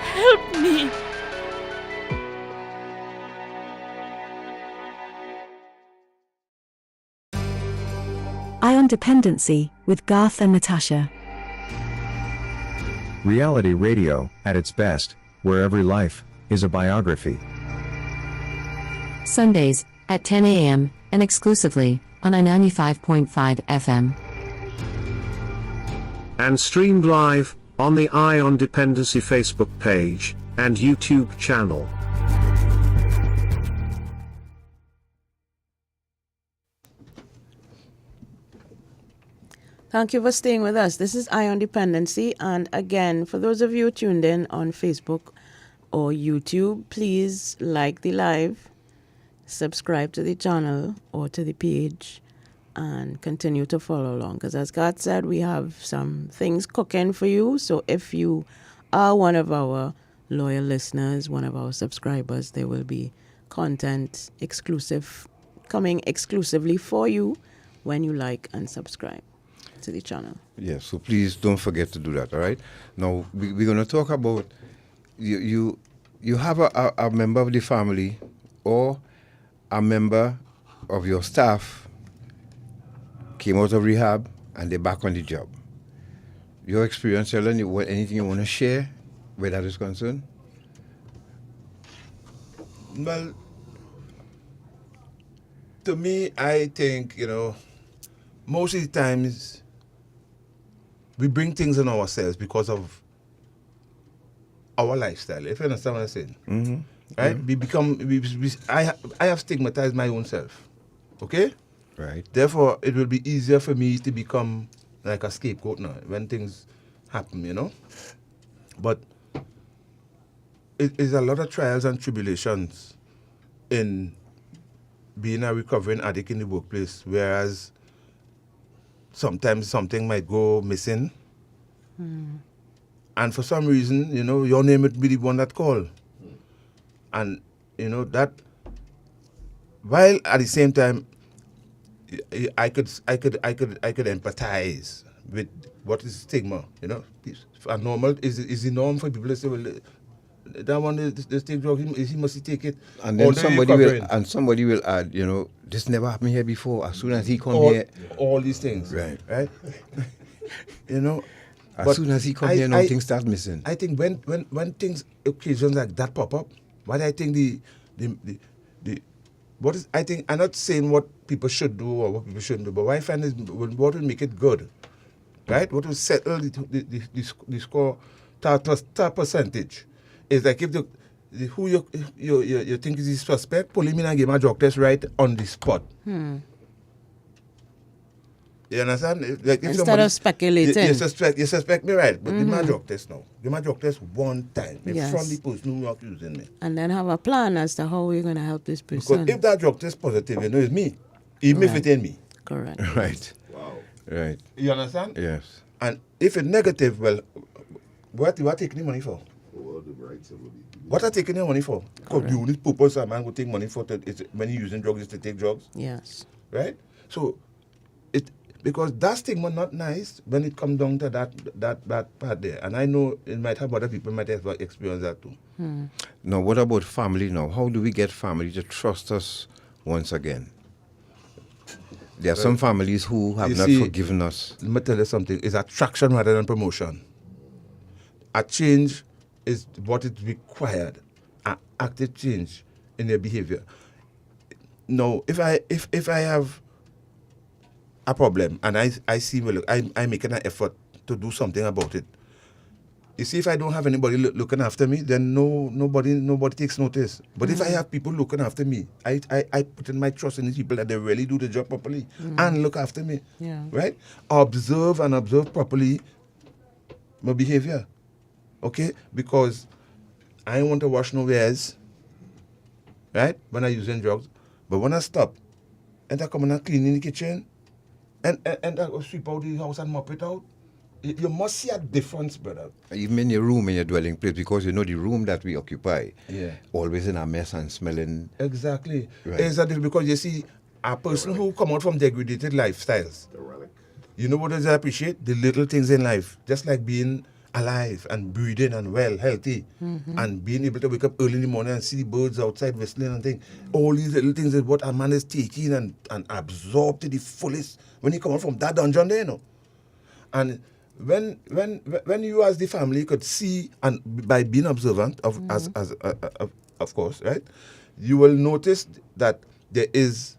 help me. Ion Dependency with Garth and Natasha. Reality radio, at its best, where every life is a biography. Sundays, at 10 a.m., and exclusively, on 95.5 FM. And streamed live on the Ion Dependency Facebook page and YouTube channel. Thank you for staying with us. This is Ion Dependency, and again, for those of you tuned in on Facebook or YouTube, please like the live, subscribe to the channel or to the page, and continue to follow along. Because as God said, we have some things cooking for you. So if you are one of our loyal listeners, one of our subscribers, there will be content coming exclusively for you when you like and subscribe to the channel. Yes, so please don't forget to do that, all right? Now, we're going to talk about, you have a member of the family or a member of your staff came out of rehab and they're back on the job. Your experience, Sheldon, anything you want to share where that is concerned? Well, to me, I think, most of the times we bring things on ourselves because of our lifestyle, if you understand what I'm saying. Mm-hmm. Right? I have stigmatized my own self, okay? Right. Therefore, it will be easier for me to become like a scapegoat now when things happen, But it is a lot of trials and tribulations in being a recovering addict in the workplace, whereas sometimes something might go missing. And for some reason, your name would be the one that call. And, that, while at the same time, I could empathize with what is stigma, It's a normal, is the norm for people to say, well, that one is take drug, he must take it. And then Although somebody will add, this never happened here before. As soon as he come all, here, all these things, right? As soon as he come here, things start missing. I think when things occasions like that pop up, what I think I think I'm not saying what people should do or what people shouldn't do, but what I find is what will make it good, right? What will settle the score top percentage is like if who you think is the suspect, pull him in and give him a drug test right on the spot. You understand? Like if Instead of speculating. You suspect me, right? But give me a drug test now. Give me a drug test one time. Yes. From the person who accusing me. And then have a plan as to how we're going to help this person. Because if that drug test positive, it's me. Even if it ain't me. Correct. Right. Wow. Right. You understand? Yes. And if it's negative, well, what you are taking the money for? What are taking your money for? Because the only purpose a man would take money for when he's using drugs is to take drugs. Yes. Right? So because that stigma not nice when it comes down to that part there. And I know it might have other people might have experienced that too. Now, what about family now? How do we get family to trust us once again? There are some families who have not forgiven us. Let me tell you something. It's attraction rather than promotion. A change is what is required. An active change in their behavior. Now, if I have a problem and I see, well, I'm making an effort to do something about it. You see, if I don't have anybody looking after me, then nobody takes notice. But if I have people looking after me, I put in my trust in these people that they really do the job properly and look after me. Yeah. Right? Observe properly my behavior. Okay? Because I don't want to wash no wares, right? When I'm using drugs. But when I stop, and I come and I clean in the kitchen, and I sweep out the house and mop it out, you must see a difference, brother. Even in your room, in your dwelling place, because the room that we occupy, yeah, always in a mess and smelling. Exactly. Right. Exactly, because you see, a person who come out from degraded lifestyles, you know what does I appreciate? The little things in life, just like being alive and breathing and well, healthy, and being able to wake up early in the morning and see the birds outside whistling and things. All these little things is what a man is taking and absorb to the fullest when he come out from that dungeon there, And when you as the family could see, and by being observant of course, right, you will notice that there is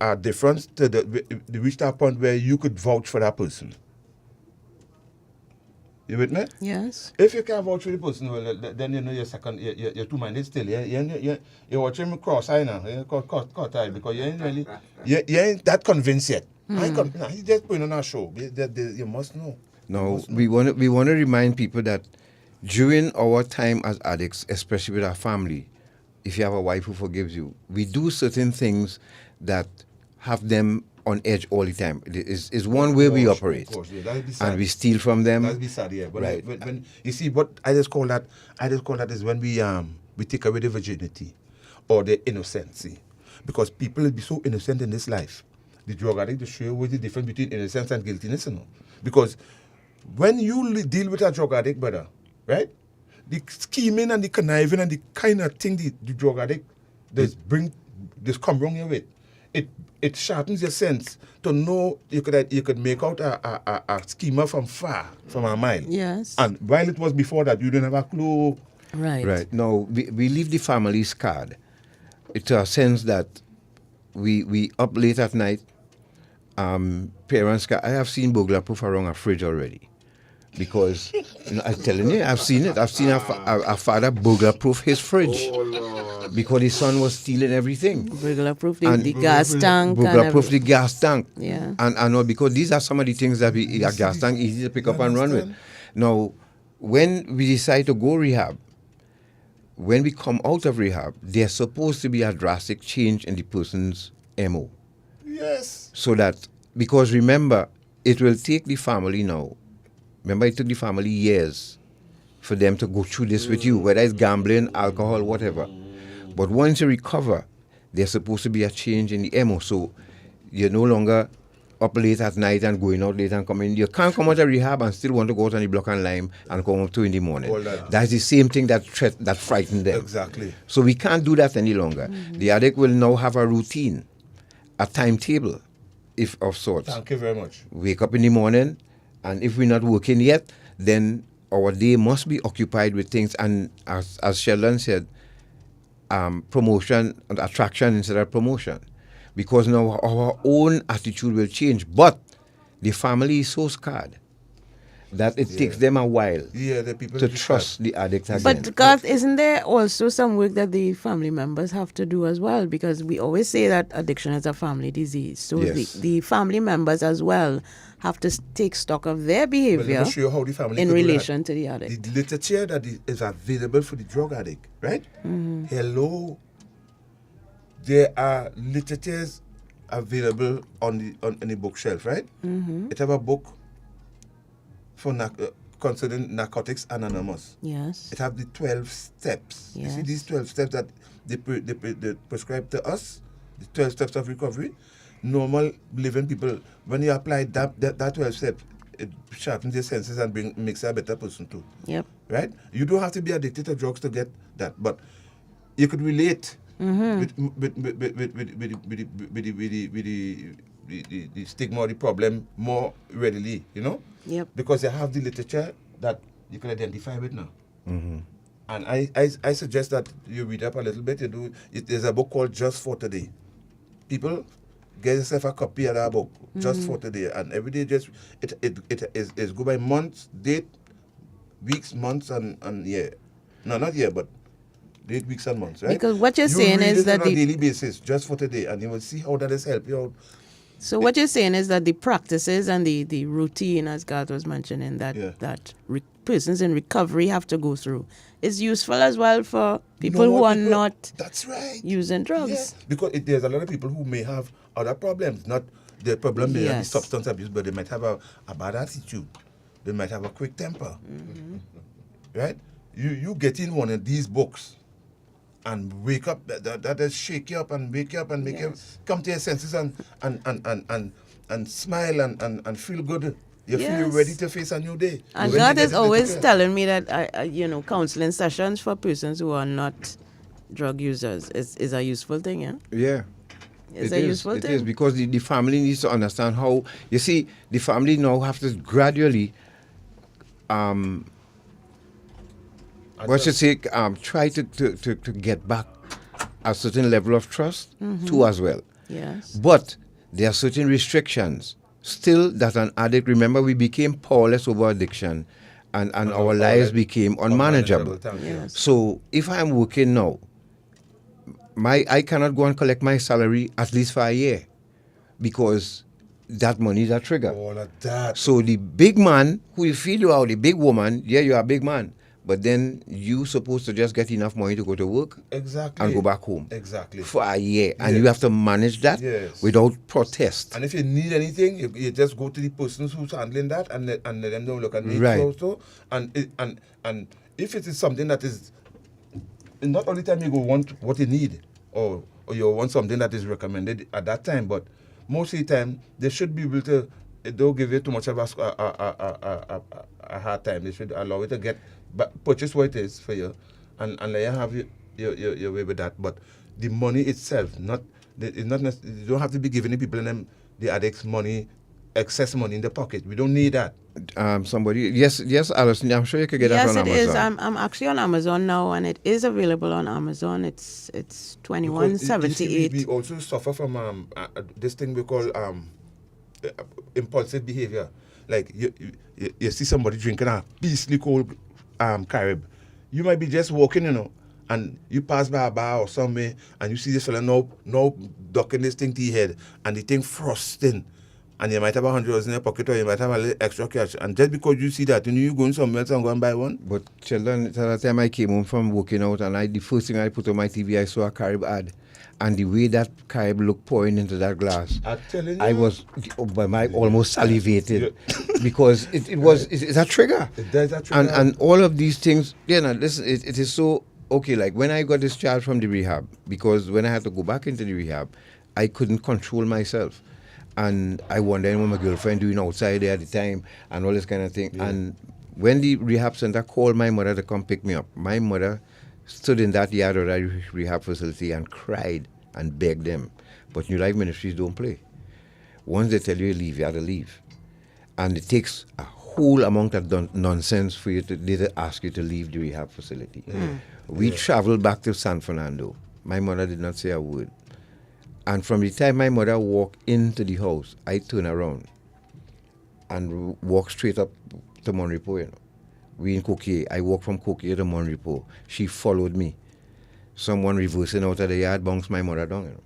a difference to the reach that point where you could vouch for that person. You with me? Yes. If you can't vouch for the person, well, then you're two-minded still. You're watching me cross-eye now. You're caught eye because you ain't that convinced yet. He's just putting on our show. You must know. No, we want to remind people that during our time as addicts, especially with our family, if you have a wife who forgives you, we do certain things that have them on edge all the time. It's one way we operate. Of course, yeah, that'd be sad. And we steal from them. That'd be sad, yeah. But right. when you see what I just call that is when we take away the virginity or the innocency. Because people will be so innocent in this life. The drug addict to show you the difference between innocence and guiltiness, Because when you deal with a drug addict, brother, right? The scheming and the conniving and the kind of thing the drug addict does come wrong here with. It sharpens your sense to know you could make out a schemer from far, from a mile. Yes. And while it was before that, you didn't have a clue. Right. Right. No, we leave the family scarred. It's a sense that we up late at night. Parents, I have seen burglar proof around a fridge already. Because, I'm telling you, I've seen it. I've seen a father burglar proof his fridge. Because his son was stealing everything. Burglar proof the gas tank. Burglar proof the gas tank. Yeah. And all, because these are some of the things that a gas tank easy to pick up and run with. Now, when we decide to go rehab, when we come out of rehab, there's supposed to be a drastic change in the person's MO. Yes. So that, because remember, it will take the family now. Remember, it took the family years for them to go through this with you, whether it's gambling, alcohol, whatever. But once you recover, there's supposed to be a change in the MO. So you're no longer up late at night and going out late and coming. You can't come out of rehab and still want to go out on the block and lime and come up 2 in the morning. That's the same thing that frightened them. Exactly. So we can't do that any longer. The addict will now have a routine, a timetable, if of sorts. Thank you very much. Wake up in the morning, and if we're not working yet, then our day must be occupied with things. And as Sheldon said, promotion and attraction instead of promotion. Because now our own attitude will change. But the family is so scarred that it takes them a while to trust the addict again. But Garth, isn't there also some work that the family members have to do as well? Because we always say that addiction is a family disease. So the family members as well have to take stock of their behavior Let me show you how the family in could do relation that. to the addict. The literature that is available for the drug addict, right? Hello. There are literatures available on the bookshelf, right? It have a book for concerning Narcotics Anonymous. Yes. It have the 12 steps. Yes. You see these 12 steps that they prescribe to us, the 12 steps of recovery. Normal living people, when you apply that 12 steps, it sharpens your senses and makes you a better person too. Yep. Right? You don't have to be addicted to drugs to get that, but you could relate with the stigma or the problem more readily, you know? Yep. Because you have the literature that you can identify with now. And I suggest that you read up a little bit. There's a book called Just for Today. People, get yourself a copy of that book, Just for Today. And every day it is go by months, date, weeks, months, and year. No, not year, but date, weeks, and months, right? Because what you're saying is that on a daily basis, Just for Today, and you will see how that has helped you out. So what you're saying is that the practices and the routine, as Garth was mentioning, that persons in recovery have to go through, is useful as well for people who are not using drugs. Yes. Because there's a lot of people who may have other problems, not the problem may not be substance abuse, but they might have a bad attitude. They might have a quick temper. Right? You get in one of these books and wake up, that is shake you up and wake you up and make you come to your senses and smile and feel good. You feel ready to face a new day. And God is always telling me that, counseling sessions for persons who are not drug users is a useful thing, yeah? Yeah. It's a useful thing. It is, because the family needs to understand how, you see, the family now have to gradually, try to get back a certain level of trust too as well. Yes. But there are certain restrictions. Still, that an addict, remember, we became powerless over addiction and our lives became unmanageable. Yes. So if I'm working now, I cannot go and collect my salary at least for a year because that money is a trigger. All of that. So the big man who will feed you out, the big woman, you're a big man. But then you supposed to just get enough money to go to work and go back home. Exactly. For a year. And you have to manage that without protest. And if you need anything, you just go to the person who's handling that and let them know, look, and Right. also. And if it is something that is, not only time you go want what you need or you want something that is recommended at that time, but most of the time they should be able to, don't give you too much of a hard time. They should allow you to get purchase what it is for you and let you have your way with that. But the money itself, you don't have to be giving the people the addicts money, excess money in the pocket. We don't need that. Yes, Alison, I'm sure you could get that on Amazon. Yes, it is. I'm actually on Amazon now, and it is available on Amazon. It's $21.78. We also suffer from this thing we call impulsive behavior. Like you see somebody drinking a beastly cold Carib. You might be just walking, and you pass by a bar or somewhere, and you see this fella now ducking this thing to your head, and the thing frosting. And you might have $100 in your pocket, or you might have a little extra cash. And just because you see that, you going somewhere else and go and buy one. But Sheldon, at the time I came home from working out, and the first thing I put on my TV, I saw a Carib ad. And the way that Carib looked pouring into that glass, I'm telling you, I was almost salivated because it's a trigger. It does a trigger. And all of these things, listen, it is so, okay, like when I got discharged from the rehab, because when I had to go back into the rehab, I couldn't control myself. And I wondered what my girlfriend doing outside there at the time and all this kind of thing. Yeah. And when the rehab center called my mother to come pick me up, my mother stood in that yard of that rehab facility and cried and begged them. But New Life Ministries don't play. Once they tell you to leave, you have to leave. And it takes a whole amount of nonsense for you to ask you to leave the rehab facility. We traveled back to San Fernando. My mother did not say a word. And from the time my mother walked into the house, I turned around and walked straight up to Monrepo, you know. We in Coquier. I walked from Coquier to Monrepo. She followed me. Someone reversing out of the yard bounced my mother down, you know.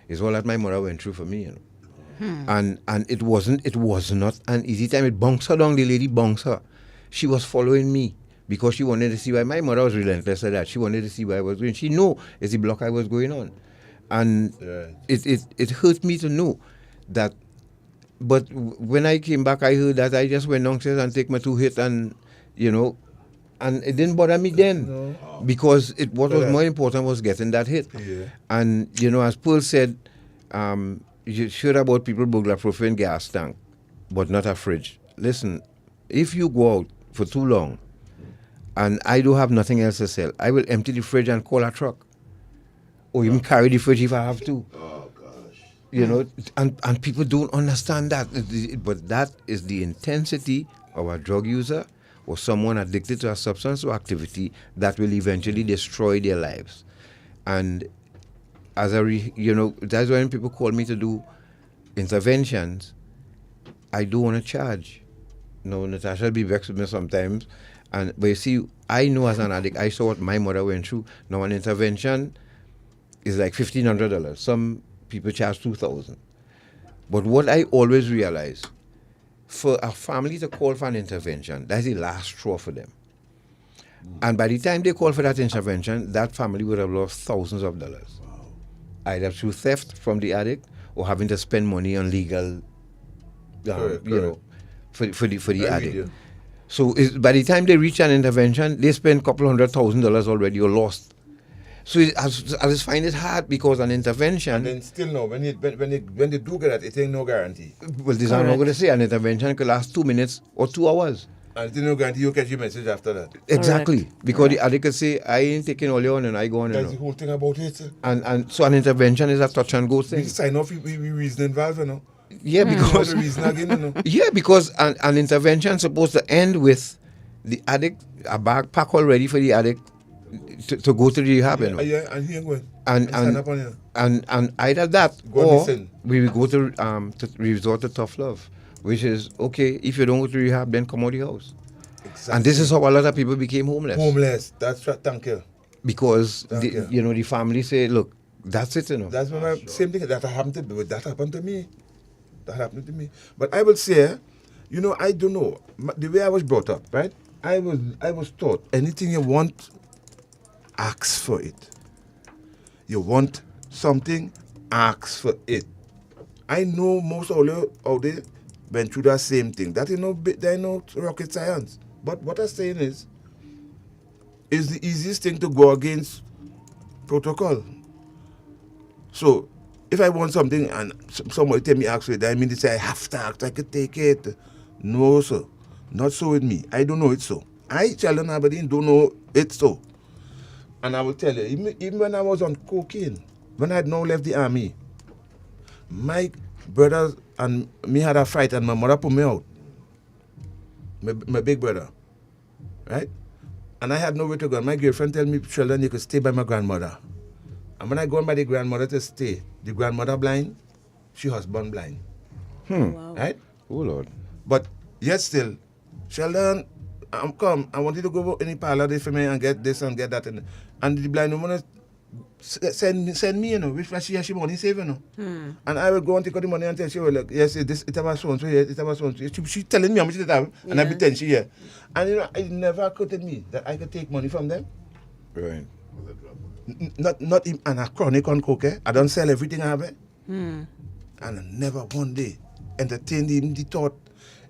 It's all that my mother went through for me, you know. And it was not an easy time. It bounced her down, the lady bounced her. She was following me because she wanted to see why my mother was relentless at that. She wanted to see why I was doing. She knew it's the block I was going on. And it hurt me to know that. But when I came back, I heard that. I just went downstairs and take my 2 hits, and you know, and it didn't bother me then because what was more important was getting that hit. And you know, as Pearl said, you should about people burglar profane gas tank, but not a fridge. Listen, if you go out for too long, and I don't have nothing else to sell, I will empty the fridge and call a truck. Or even carry the fridge if I have to. Oh, gosh. You know, and people don't understand that. But that is the intensity of a drug user or someone addicted to a substance or activity that will eventually destroy their lives. And as you know, that's when people call me to do interventions. I don't want to charge. No, Natasha be vexed with me sometimes. But you see, I know as an addict, I saw what my mother went through. Now an intervention is like $1,500. Some people charge $2,000. But what I always realize, for a family to call for an intervention, that's the last straw for them. And by the time they call for that intervention, that family would have lost thousands of dollars. Either through theft from the addict or having to spend money on legal, you know, for the addict. So by the time they reach an intervention, they spend a couple $100,000 already or lost. So I just find it hard because an intervention. And then still no, when they do get that, it ain't no guarantee. Well, this I'm not going to say. An intervention could last 2 minutes or 2 hours. And it's no guarantee you'll catch your message after that. Exactly. Correct. Because the addict could say, I ain't taking all your own and I go on. That's the whole thing about it. And so an intervention is a touch and go thing. We sign off, we reason involved, you know. Yeah, because reason again, you know. Yeah, because an intervention is supposed to end with the addict, a backpack all ready for the addict to go to the rehab, you know. Yeah, and here going. And either that or we will go to resort to tough love, which is okay. If you don't go to rehab, then come out of the house. Exactly. And this is how a lot of people became homeless. Homeless. That's right. Thank you. Because you know, the family say, look, that's it, you know. That's my same thing that happened to me. That happened to me. But I will say, you know, I don't know the way I was brought up, right? I was taught anything you want, ask for it. You want something, ask for it. I know most of you out there went through that same thing. That is no rocket science. But what I'm saying is the easiest thing to go against protocol. So if I want something and somebody tell me ask for it, I mean to say I have to ask, I could take it. No, sir. Not so with me. I don't know it so. I, Sheldon Aberdeen, don't know it so. And I will tell you, even when I was on cocaine, when I had now left the army, my brothers and me had a fight and my mother put me out. My big brother. Right? And I had nowhere to go. And my girlfriend told me, Sheldon, you could stay by my grandmother. And when I go by the grandmother to stay, the grandmother blind, she husband blind. Wow. Right? Oh, Lord. But yet still, Sheldon, come. I want you to go in the parlor for me and get this and get that. And the blind woman send me, you know, which she money save, you know. And I will go and take out the money and tell she, well, like, yes, it was so and so, yes, it was so and so. She telling me how much it have, and I pretend she here. And, you know, it never occurred to me that I could take money from them. Right. Not in a chronic on coke. I don't sell everything I have. And I never one day entertained even the thought.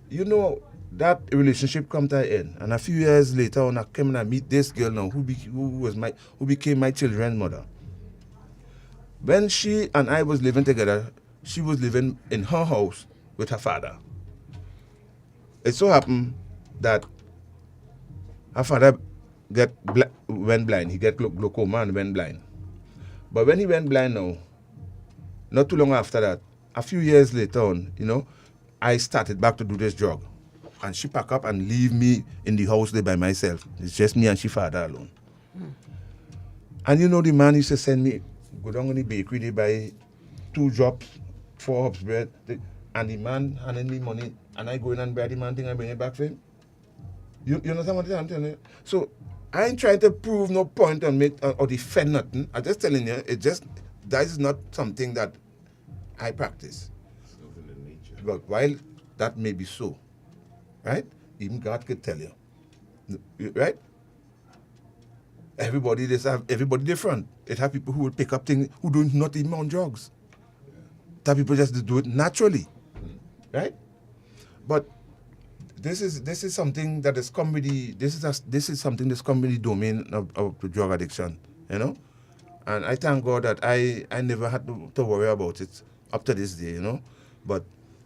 You know, that relationship come to an end. And a few years later, when I came and I meet this girl now, who became my children's mother. When she and I was living together, she was living in her house with her father. It so happened that her father went blind. He get glaucoma and went blind. But when he went blind now, not too long after that, a few years later on, I started back to do this job. And she pack up and leave me in the house there by myself. It's just me and she father alone. And the man used to send me, go down in the bakery, they buy 2 drops, 4 hops bread, and the man handing me money, and I go in and buy the man thing and bring it back for him. You understand what I'm telling you? So I ain't trying to prove no point or defend nothing. I'm just telling you, that is not something that I practice. But while that may be so, right? Even God could tell you, right? Everybody different. It have people who will pick up things who do not even on drugs. That people just do it naturally, right? But this is something that is comedy. This is something that's comedy domain of drug addiction, And I thank God that I never had to worry about it up to this day, But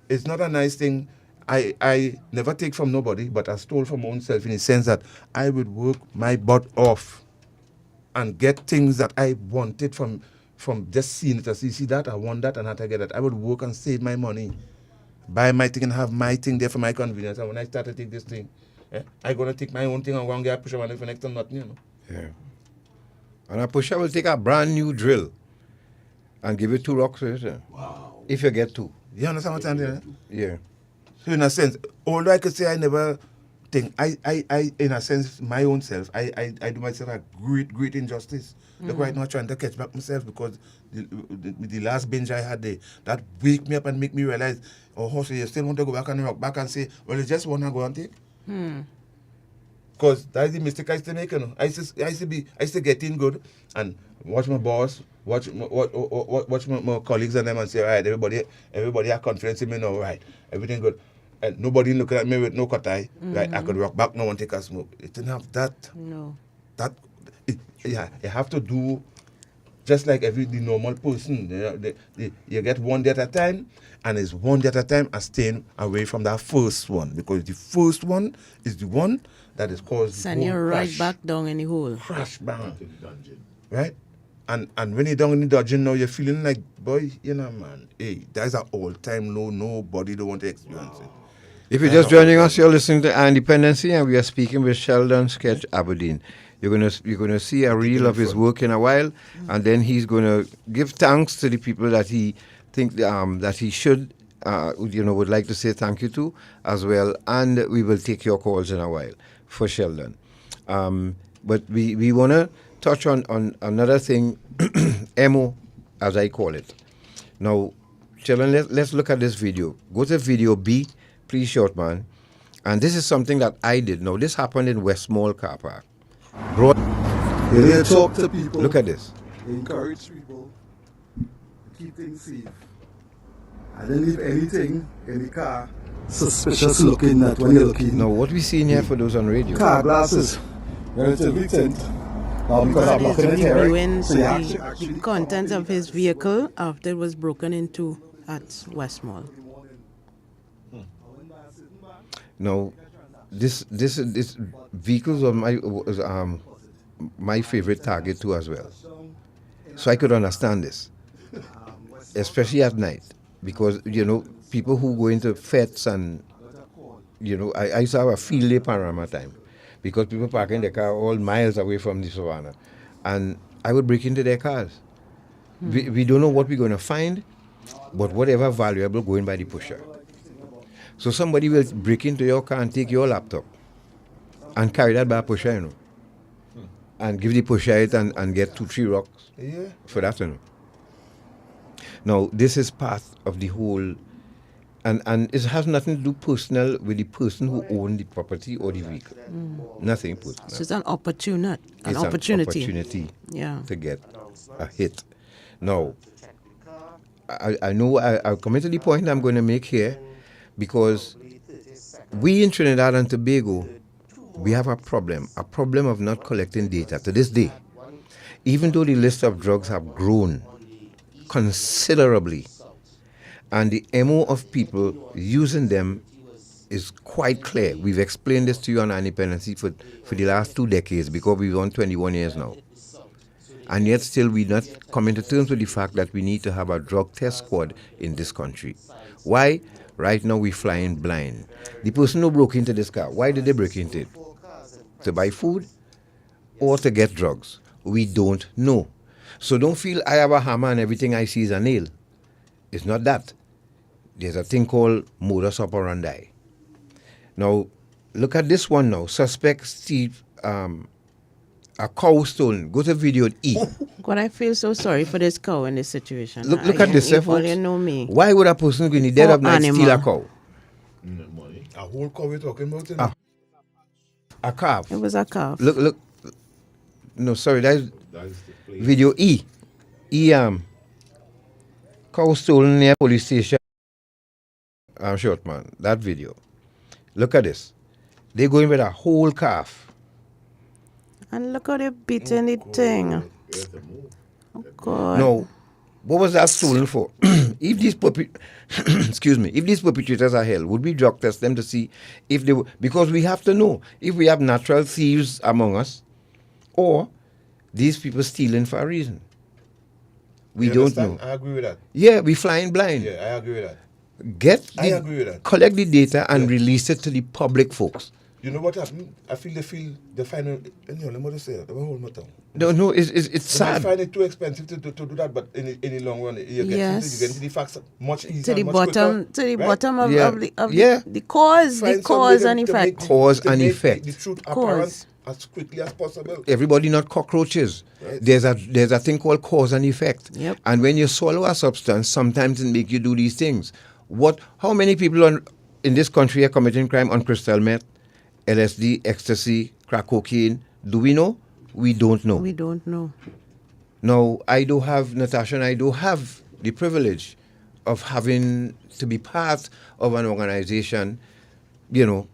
it's not a nice thing. I never take from nobody, but I stole from my own self in the sense that I would work my butt off and get things that I wanted from just seeing it. As you see that, I want that, and how to get that. I would work and save my money, buy my thing and have my thing there for my convenience. And when I start to take this thing, I'm going to take my own thing and go and get a pusher money for next time nothing, Yeah. And a pusher will take a brand new drill and give you 2 rocks with it. Wow. If you get 2. You understand what I'm saying? Yeah. So in a sense, although I could say I never think, I in a sense, my own self, I do myself a great injustice. Look, right now I'm trying to catch back myself because the last binge I had there, that wake me up and make me realize, so you still want to go back and rock back and say, well, you just want to go and take? Because that's the mistake I used to make, I used to get in good and watch my boss, watch my colleagues and them and say, all right, everybody have confidence in me now, right, everything good. And nobody looking at me with no cut eye, right, I could rock back now and take a smoke. It didn't have that. No. You have to do just like the normal person. You get one day at a time, and it's one day at a time and staying away from that first one, because the first one is the one that is caused send you right back down in the hole. Crash bang. Right? And when you're down in the dungeon now, you're feeling like, boy, man, hey, that's an all-time low. Nobody don't want to experience it. If you're just joining us, you're listening to Dependency, and we are speaking with Sheldon Sketch Aberdeen. You're gonna see a reel of his work in a while, and then he's gonna give thanks to the people that he think that he should, would like to say thank you to as well. And we will take your calls in a while for Sheldon. But we wanna touch on another thing, MO, as I call it. Now, Sheldon, let's look at this video. Go to video B. Please, short man. And this is something that I did. Now, this happened in Westmall Car Park. You talk to people. Look at this. Encourage people. Keep things safe. I didn't leave anything in the car suspicious looking that when you're looking. Now, what we see in here for those on radio? Car glasses. Relatively tint. Because I'm looking at here. Ruins the contents of his vehicle after it was broken into at Westmall. Now, this vehicles was my favorite target too as well. So I could understand this, especially at night, because people who go into fetes and I used to have a field day panorama time, because people parking their car all miles away from the savannah, and I would break into their cars. We don't know what we're going to find, but whatever valuable going by the pusher. So somebody will break into your car and take your laptop and carry that by a pusher, and give the pusher it and get 2-3 rocks for that, Now, this is part of the whole, and it has nothing to do personal with the person who owned the property or the vehicle. Nothing personal. So it's an opportunity. An opportunity to get a hit. Now, I know I'll come into the point I'm going to make here, because we in Trinidad and Tobago, we have a problem of not collecting data to this day. Even though the list of drugs have grown considerably, And the MO of people using them is quite clear. We've explained this to you on Independency for the last 2 decades because we've on 21 years now. And yet still we're not coming to terms with the fact that we need to have a drug test squad in this country. Why? Right now we're flying blind. The person who broke into this car, why did they break into it? To buy food or to get drugs? We don't know. So don't feel I have a hammer and everything I see is a nail. It's not that. There's a thing called modus operandi. Now, look at this one now. Suspect Steve, a cow stolen. Go to video E. God, I feel so sorry for this cow in this situation. Look at this, folks. You know me. Why would a person go in the dead of night steal a cow? A whole cow we're talking about? You know? A calf. It was a calf. Look. No, sorry, that's video E. Cow stolen near police station. I'm short, man. That video. Look at this. They going with a whole calf. And look how they beating the thing. Oh, God. No. What was that stolen for? If these if these perpetrators are held, would we drug test them to see if they were, because we have to know if we have natural thieves among us or these people stealing for a reason. We don't know. I agree with that. Yeah, we flying blind. Yeah, I agree with that. I agree with that. Collect the data and release it to the public folks. You know what happened? I feel they find it, let me just say that. No, it's sad. They find it too expensive to do that, but in the long run, you get into the facts much easier. To the much bottom, quicker, to the right? bottom of the cause, Find the cause and effect. Cause and effect. The truth apparent as quickly as possible. Everybody not cockroaches. Right. There's a thing called cause and effect. Yep. And when you swallow a substance, sometimes it make you do these things. How many people in this country are committing crime on crystal meth, LSD, ecstasy, crack cocaine? Do we know? We don't know. We don't know. Now, Natasha and I do have the privilege of having to be part of an organization,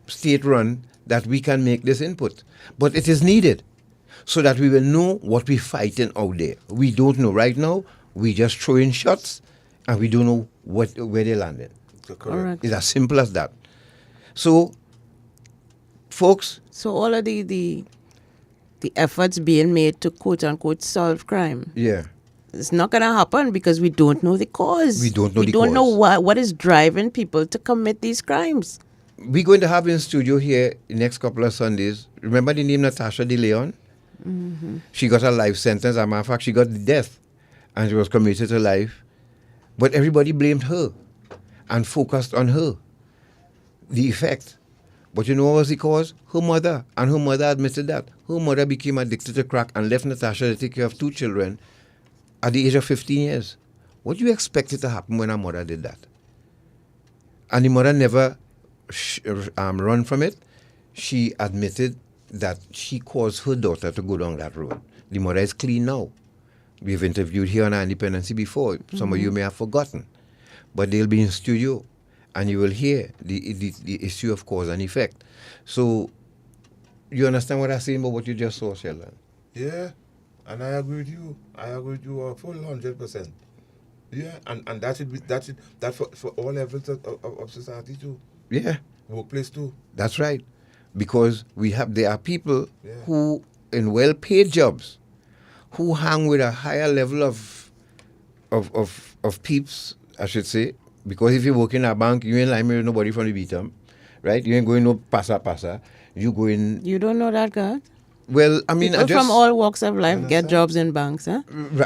state-run, that we can make this input. But it is needed so that we will know what we're fighting out there. We don't know. Right now, we just throw in shots and we don't know where they landed. Correct. It's as simple as that. So, folks. So all of the efforts being made to quote unquote solve crime. Yeah. It's not going to happen because we don't know the cause. We don't know We don't know what is driving people to commit these crimes. We're going to have in studio here the next couple of Sundays. Remember the name Natasha De Leon? Mm-hmm. She got a life sentence. As a matter of fact, she got the death. And she was committed to life. But everybody blamed her and focused on her. The effect. But you know what was the cause? Her mother. And her mother admitted that. Her mother became addicted to crack and left Natasha to take care of 2 children at the age of 15 years. What do you expected to happen when her mother did that? And the mother never run from it. She admitted that she caused her daughter to go down that road. The mother is clean now. We've interviewed here on Independency before. Some of you may have forgotten. But they'll be in studio and you will hear the issue of cause and effect. So, you understand what I'm saying about what you just saw, Sheldon? Yeah, and I agree with you. I agree with you a full 100%. Yeah, and that's for all levels of society too. Yeah. Workplace too. That's right. Because there are people who, in well-paid jobs, who hang with a higher level of peeps, I should say. Because if you work in a bank, you ain't lying with nobody from the beatum, right? You ain't going no pasa. You go in. You don't know that, God? Well, I mean, people from all walks of life get jobs in banks, huh?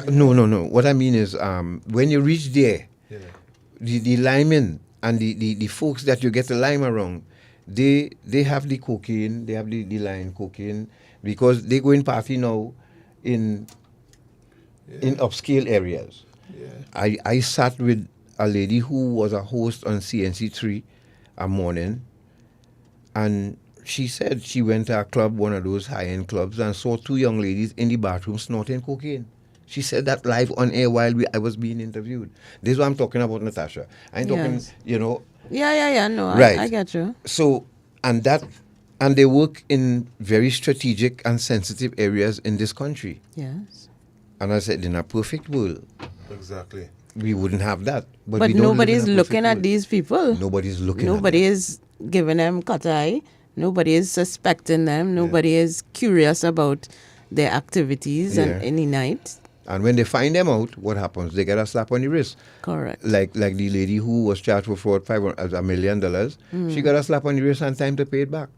No. What I mean is, when you reach there, the linemen and the folks that you get the lime around, they have the cocaine, they have the line cocaine, because they go in party now in upscale areas. Yeah. I sat with a lady who was a host on CNC3 a morning, and she said she went to a club, one of those high-end clubs, and saw 2 young ladies in the bathroom snorting cocaine. She said that live on air while I was being interviewed. This is what I'm talking about, Natasha. I'm talking, Yeah, no, right. I get you. So, and they work in very strategic and sensitive areas in this country. Yes. And I said, in a perfect world. Exactly. we wouldn't have that. But we don't live in nobody's a perfect looking at world. these people. Nobody's looking at Nobody is giving them cut eye. Nobody is suspecting them. Nobody is curious about their activities and any night. And when they find them out, what happens? They get a slap on the wrist. Correct. Like the lady who was charged for fraud, $1 million. She got a slap on the wrist and time to pay it back.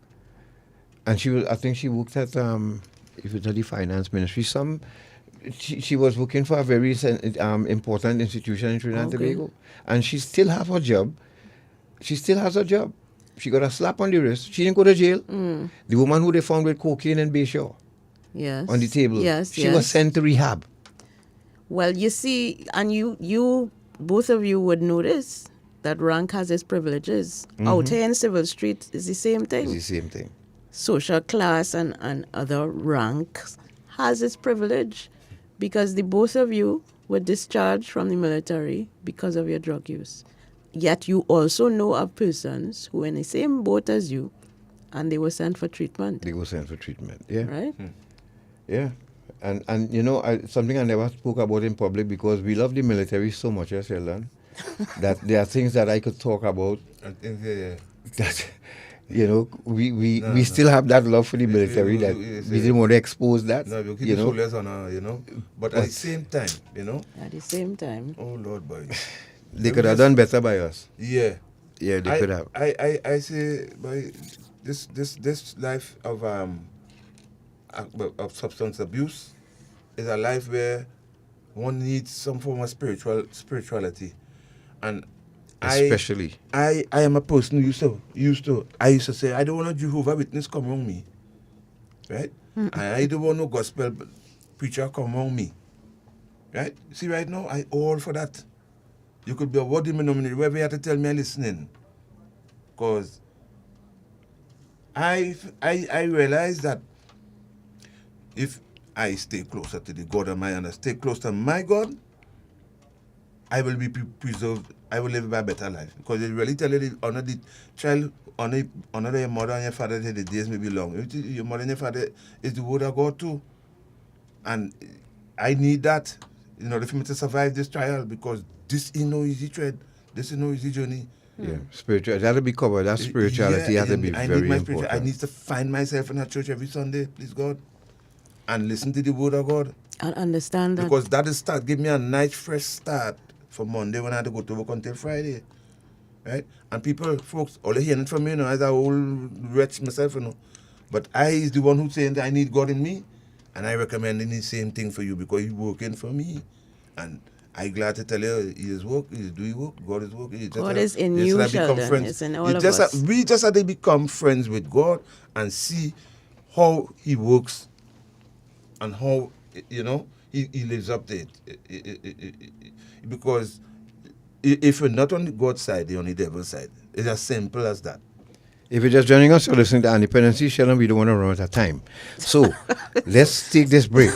And I think she worked at, if it's at the finance ministry, she was working for a very important institution in Trinidad and Tobago. And she still have her job. She still has her job. She got a slap on the wrist. She didn't go to jail. The woman who they found with cocaine in Bayshore. Yes. On the table. Yes, She was sent to rehab. Well, you see, and you both of you would notice that rank has its privileges. Out here in Civil Street is the same thing. It's the same thing. Social class and other ranks has its privilege because the both of you were discharged from the military because of your drug use. Yet you also know of persons who are in the same boat as you and they were sent for treatment. They were sent for treatment, yeah. Right? Yeah. And you know, something I never spoke about in public because we love the military so much, Sheldon, that there are things that I could talk about that, you know, we still have that love for the military that we didn't want to expose that. No, we keep you the know. soldiers on, you know. But at the same time, you know. At the same time. Oh, Lord, boy. They could have done better by us. Yeah. Yeah, they could have. I say, boy, this life of substance abuse is a life where one needs some form of spirituality, and especially I am a person who used to say I don't want a Jehovah Witness come among me, right? I don't want no gospel preacher come among me, right? See, right now I all for that. You could be a word denominator wherever you have to tell me I'm listening, cause I realize that if I stay closer to the God of my and I stay close to my God, I will be preserved. I will live a better life. Because they really tell you, honor the child, honor your mother and your father till the days may be long. Your mother and your father is the word of God too. And I need that in order for me to survive this trial because this is no easy trade. This is no easy journey. Yeah, spiritual. That has to be covered. That spirituality has to be very important. I need to find myself in a church every Sunday, please God, and listen to the word of God. And understand that. Because that is start, give me a nice fresh start for Monday when I have to go to work until Friday. Right? And folks, all hearing from me, you know, as a old wretch myself, you know. But I is the one who's saying that I need God in me, and I recommending the same thing for you because He's working for me. And I'm glad to tell you, He is work, He is doing work, God is working. God is in you, Sheldon. It's in all of us. We just have to become friends with God and see how He works and how, you know, he lives up to it. Because if you're not on God's side, you're on the devil's side. It's as simple as that. If you're just joining us, you're listening to Dependency, Sheldon, we don't want to run out of time. So, let's take this break.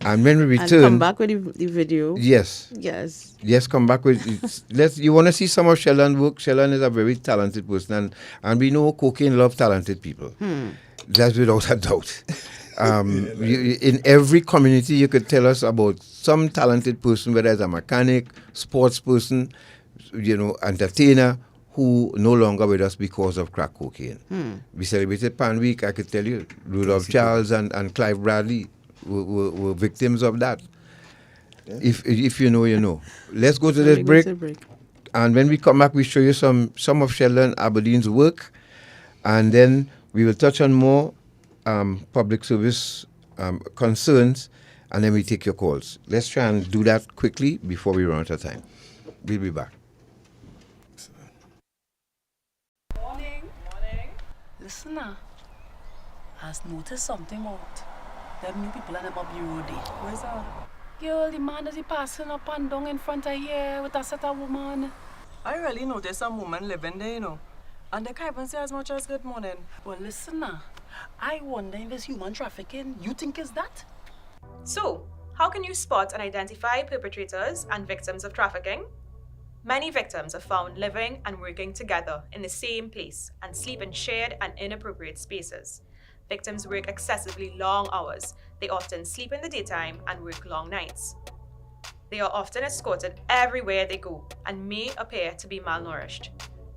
And when we return... And come back with the video. Yes. Yes. Yes, come back with... You want to see some of Sheldon's work? Sheldon is a very talented person. And we know cocaine loves talented people. That's without a doubt. In every community, you could tell us about some talented person, whether it's a mechanic, sports person, you know, entertainer, who no longer with us because of crack cocaine. We celebrated Pan Week, I could tell you. Rudolph Charles and Clive Bradley were victims of that. Yeah. If you know, you know. Let's go to this break. And when we come back, we show you some of Sheldon Aberdeen's work. And then we will touch on more public service concerns. And then we take your calls. Let's try and do that quickly before we run out of time. We'll be back. Listen now, I has noticed something about them new people and them up the road. Where's that? Girl, the man that he passing up and down in front of here with a set of woman. I really noticed some woman living there, you know. And they can't even say as much as good morning. Well, listen now, I wonder if it's human trafficking. You think it's that? So, how can you spot and identify perpetrators and victims of trafficking? Many victims are found living and working together in the same place and sleep in shared and inappropriate spaces. Victims work excessively long hours. They often sleep in the daytime and work long nights. They are often escorted everywhere they go and may appear to be malnourished.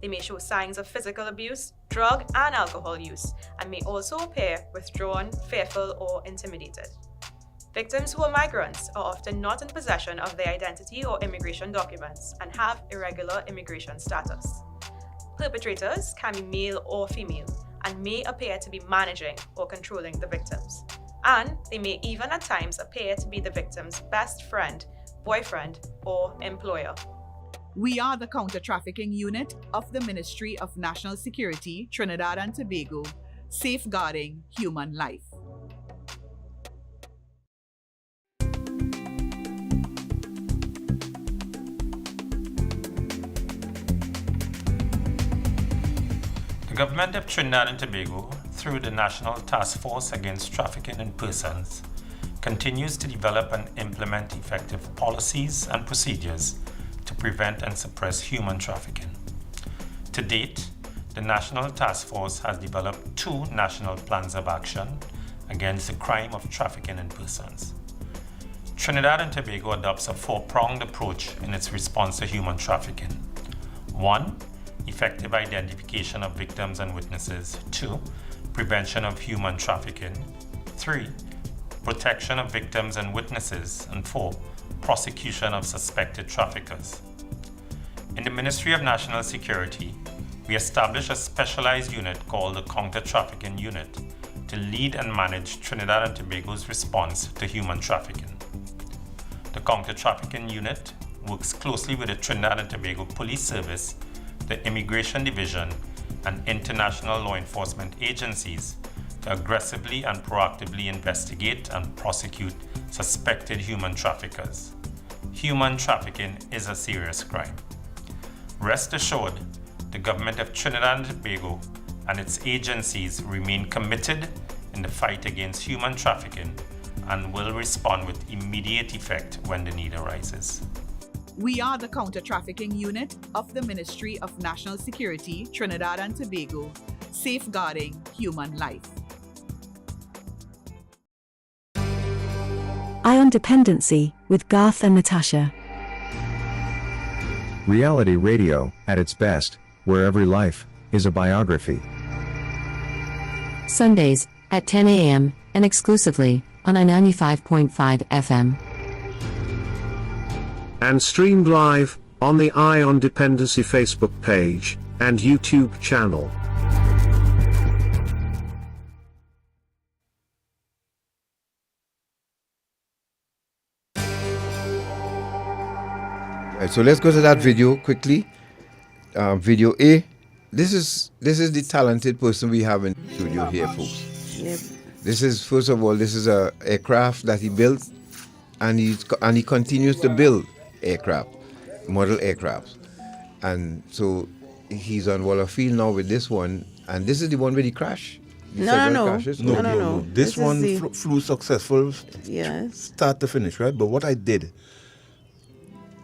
They may show signs of physical abuse, drug and alcohol use, and may also appear withdrawn, fearful, or intimidated. Victims who are migrants are often not in possession of their identity or immigration documents and have irregular immigration status. Perpetrators can be male or female and may appear to be managing or controlling the victims. And they may even at times appear to be the victim's best friend, boyfriend, or employer. We are the counter-trafficking unit of the Ministry of National Security, Trinidad and Tobago, safeguarding human life. The Government of Trinidad and Tobago, through the National Task Force Against Trafficking in Persons, continues to develop and implement effective policies and procedures to prevent and suppress human trafficking. To date, the National Task Force has developed 2 national plans of action against the crime of trafficking in persons. Trinidad and Tobago adopts a 4-pronged approach in its response to human trafficking. 1. Effective identification of victims and witnesses. 2. Prevention of human trafficking. 3. Protection of victims and witnesses. And 4. Prosecution of suspected traffickers. In the Ministry of National Security, we established a specialized unit called the Counter-Trafficking Unit to lead and manage Trinidad and Tobago's response to human trafficking. The Counter-Trafficking Unit works closely with the Trinidad and Tobago Police Service, the Immigration Division, and international law enforcement agencies to aggressively and proactively investigate and prosecute suspected human traffickers. Human trafficking is a serious crime. Rest assured, the Government of Trinidad and Tobago and its agencies remain committed in the fight against human trafficking and will respond with immediate effect when the need arises. We are the counter-trafficking unit of the Ministry of National Security, Trinidad and Tobago, safeguarding human life. Eye on Dependency with Garth and Natasha. Reality radio, at its best, where every life is a biography. Sundays, at 10 a.m., and exclusively, on 95.5 FM. And streamed live on the Eye on Dependency Facebook page and YouTube channel. Right, so let's go to that video quickly. Video A. This is the talented person we have in the studio here, folks. Yep. This is, first of all, this is a aircraft that he built, and he continues to build aircraft, model aircrafts. And so he's on Waller Field now with this one, and this is the one where he crashed. No. This one flew successful, yes, start to finish, right? But what I did,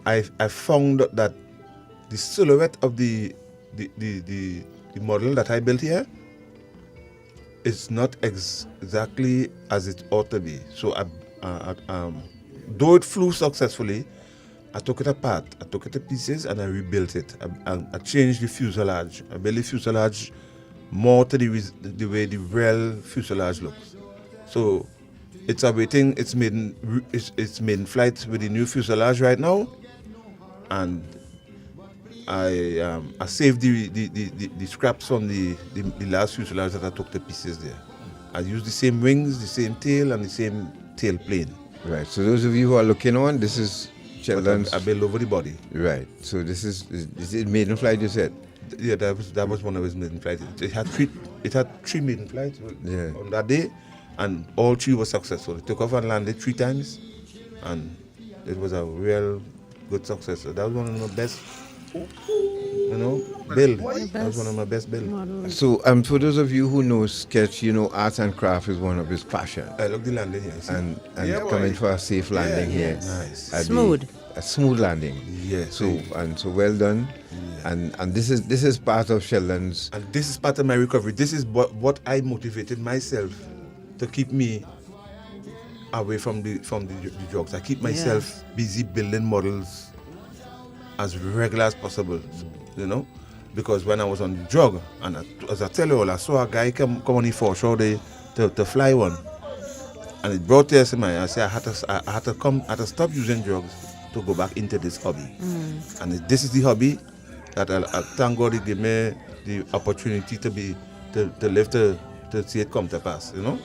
I found that the silhouette of the model that I built here is not exactly as it ought to be. So though it flew successfully, I took it apart. I took it to pieces and I rebuilt it. I changed the fuselage. I built the fuselage more to the way the real fuselage looks. So it's awaiting. It's made in flight with the new fuselage right now, and I saved the scraps from the last fuselage that I took to pieces there. I used the same wings, the same tail, and the same tail plane. Right. So those of you who are looking on, this is Sheldon's. I built over the body. Right. So this is it maiden flight, you said? Yeah, that was one of his maiden flights. It had three maiden flights on that day, and all 3 were successful. It took off and landed 3 times, and it was a real good success. So that was one of my best, build. That was one of my best builds. So for those of you who know Sketch, arts and craft is one of his passion. I look the landing here. And coming for a safe landing here. Nice. Smooth. A smooth landing. Yes. So well done. Yeah. And this is part of Sheldon's. And this is part of my recovery. This is what I motivated myself to keep me away from the drugs. I keep myself busy building models as regular as possible, you know, because when I was on the drug, and as I tell you all, I saw a guy come on the foreshore to fly one, and it brought tears in my eyes. I said I had to stop using drugs to go back into this hobby, and this is the hobby that I thank God he gave me the opportunity to live to see it come to pass, you know.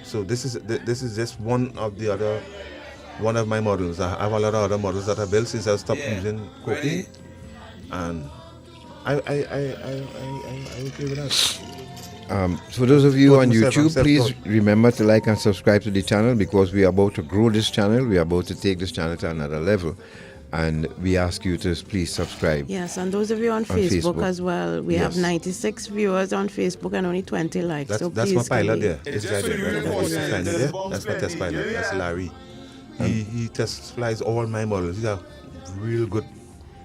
So this is just one of my models. I have a lot of other models that I built since I stopped using cocaine, and I okay with that. For those of you on YouTube, please remember to like and subscribe to the channel, because we are about to grow this channel. We are about to take this channel to another level, and we ask you to please subscribe. Yes, and those of you on Facebook as well, we have 96 viewers on Facebook and only 20 likes. That's my pilot there. It's right there. That's my test pilot. That's Larry. He test flies all my models. He's a real good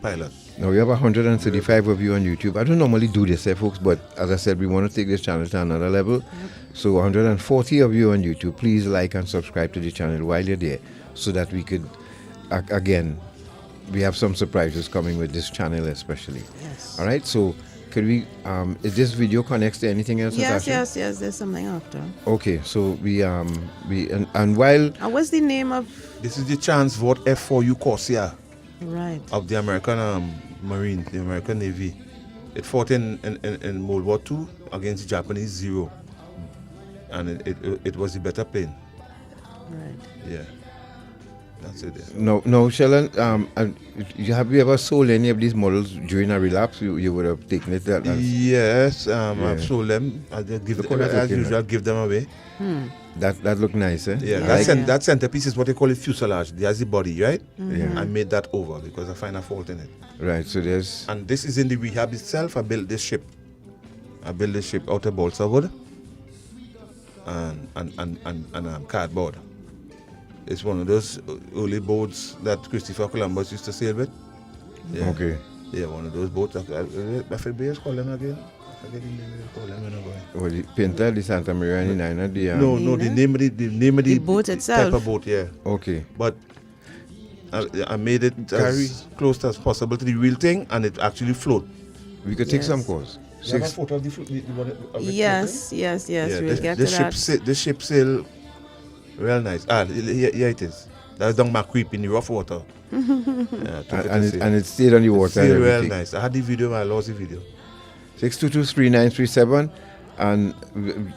pilot. Now we have 135 of you on YouTube. I don't normally do this, folks, but as I said, we want to take this channel to another level. Yep. So 140 of you on YouTube, please like and subscribe to the channel while you're there, so that we could, again, we have some surprises coming with this channel especially. Yes. All right, so could we, is this video connects to anything else? Yes, Natasha? yes, there's something after. Okay, so and while... And what's the name of... This is the Transvote F4U Corsair. Right. Of the American Marine, the American Navy. It fought in World War II against the Japanese Zero. And it was the better plane. Right. Yeah. That's it. Yeah. No, Sheldon, have you ever sold any of these models during a relapse? You would have taken it that. Yes, I've sold them. I just give them, as usual, give them away. That look nice, eh? Yeah, that centerpiece is what they call it fuselage. There's the body, right? Yeah. I made that over because I find a fault in it. Right, so there's... And this is in the rehab itself. I built this ship. Out of balsa wood and cardboard. It's one of those early boats that Christopher Columbus used to sail with. Yeah. Okay. Yeah, one of those boats. I forget the call them again. I forget the name of the boy. The Pinta, the Santa Maria, the Nina, No, the name of the boat itself. Type of boat, yeah. Okay. But I made it as close as possible to the real thing, and it actually float. We could take some course. You have a photo of the Yes. Yeah, we'll get to that. The ship sail real nice. Here it is. That's down my creep in the rough water. and it stayed on the water. It's real nice. I had the video, I lost the video. 622-3937, and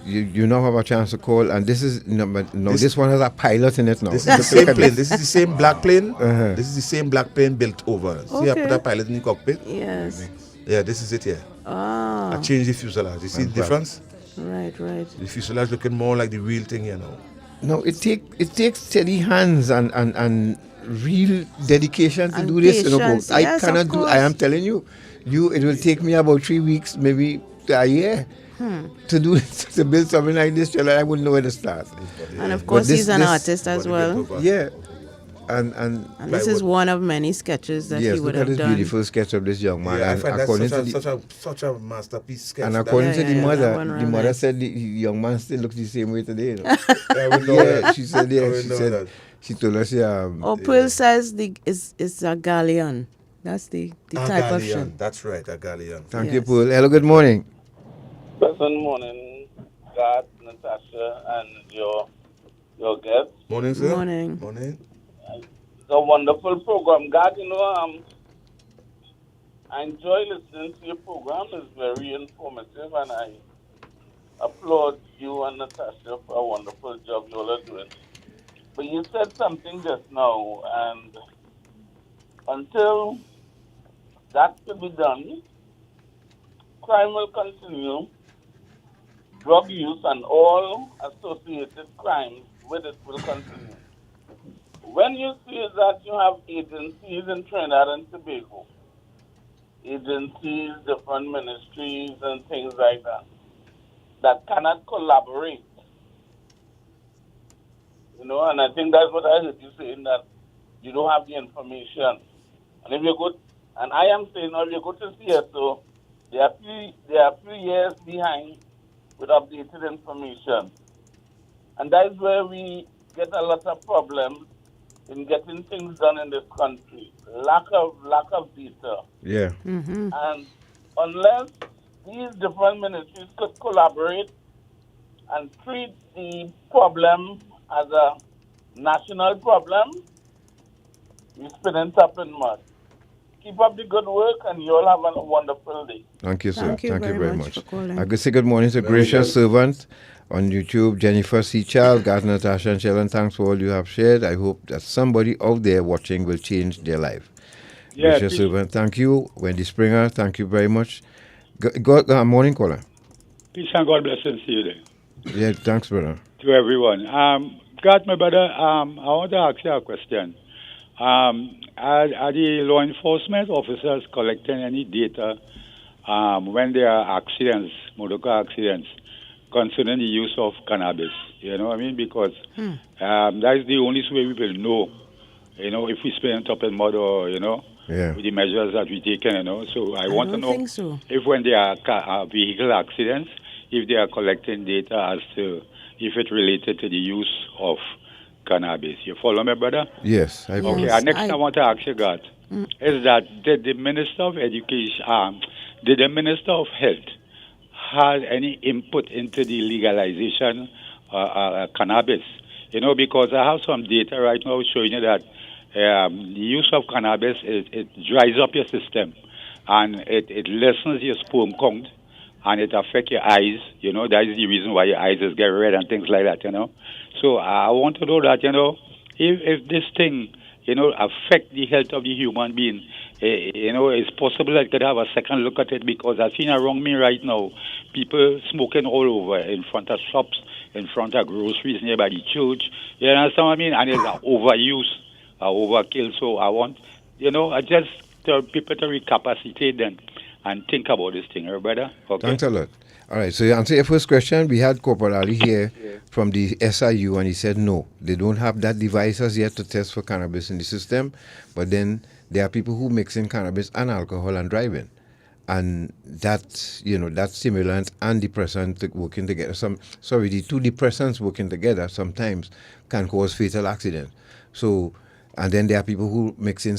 you now have a chance to call. And this is this one has a pilot in it now. This is the same plane. This is the same black plane. This is the same black plane built over. See, I put a pilot in the cockpit. Yes. Yeah, this is it here. I changed the fuselage. You see the difference? Right. The fuselage looking more like the real thing, you know. No, it takes steady hands and real dedication to do this. Patience, I cannot do. I am telling you, it will take me about 3 weeks, maybe a year, to do to build something like this. I wouldn't know where to start. And of course, he's an artist as well. Yeah. And this is one of many sketches that he would have done. Look at this beautiful sketch of this young man. Yeah, I find that's such a masterpiece sketch. And according to the mother, said the young man still looks the same way today. She said, she told us, Pearl says it's a galleon. That's the type of ship. That's right, a galleon. Thank you, Pearl. Hello, good morning. Pleasant morning, God, Natasha, and your guests. Morning, sir. Morning. It's a wonderful program. God, I enjoy listening to your program. It's very informative, and I applaud you and Natasha for a wonderful job you all are doing. But you said something just now, and until that can be done, crime will continue. Drug use and all associated crimes with it will continue. When you see that you have agencies in Trinidad and Tobago, agencies, different ministries and things like that cannot collaborate, and I think that's what I heard you saying, that you don't have the information. And if you go, and I am saying, if you go to CSO, they are a few years behind with updated information. And that is where we get a lot of problems in getting things done in this country. Lack of data. Yeah. And unless these different ministries could collaborate and treat the problem as a national problem, we spinning top in mud. Keep up the good work and you'll have a wonderful day. Thank you, sir. Thank you very very much for calling. I could say good morning to Gracious Servant on YouTube, Jennifer C. Child, Garth, Natasha, and Sheldon. Thanks for all you have shared. I hope that somebody out there watching will change their life. Yeah, Gracious Servant, thank you. Wendy Springer, thank you very much. Morning, caller. Peace and God blessings to you there. Yeah, thanks, brother. To everyone. God, my brother, I want to ask you a question. Are the law enforcement officers collecting any data when there are accidents, motor car accidents, concerning the use of cannabis? You know what I mean? Because that is the only way we will know, you know, if we spend top and mud or, you know, with the measures that we taken, you know. So I want to know if when there are vehicle accidents, if they are collecting data as to if it related to the use of cannabis. You follow me, brother? Yes. Okay, next I want to ask you, God, is that did the Minister of Education, did the Minister of Health have any input into the legalization of cannabis? You know, because I have some data right now showing you that the use of cannabis, it dries up your system and it lessens your sperm count and it affects your eyes. You know, that is the reason why your eyes get red and things like that, you know. So I want to know that, you know, if this thing, you know, affect the health of the human being, you know, it's possible that I could have a second look at it because I've seen around me right now, people smoking all over in front of shops, in front of groceries nearby the church. You understand what I mean? And it's an overuse, an overkill. So I want, you know, I just tell people to recapacitate them and think about this thing, brother. Okay? Thanks a lot. All right, so to answer your first question, we had Corporal Ali here from the SIU, and he said no, they don't have that device as yet to test for cannabis in the system, but then there are people who mix in cannabis and alcohol and driving. And that, you know, that stimulant and depressant working together, the two depressants working together sometimes can cause fatal accidents. So, and then there are people who mix in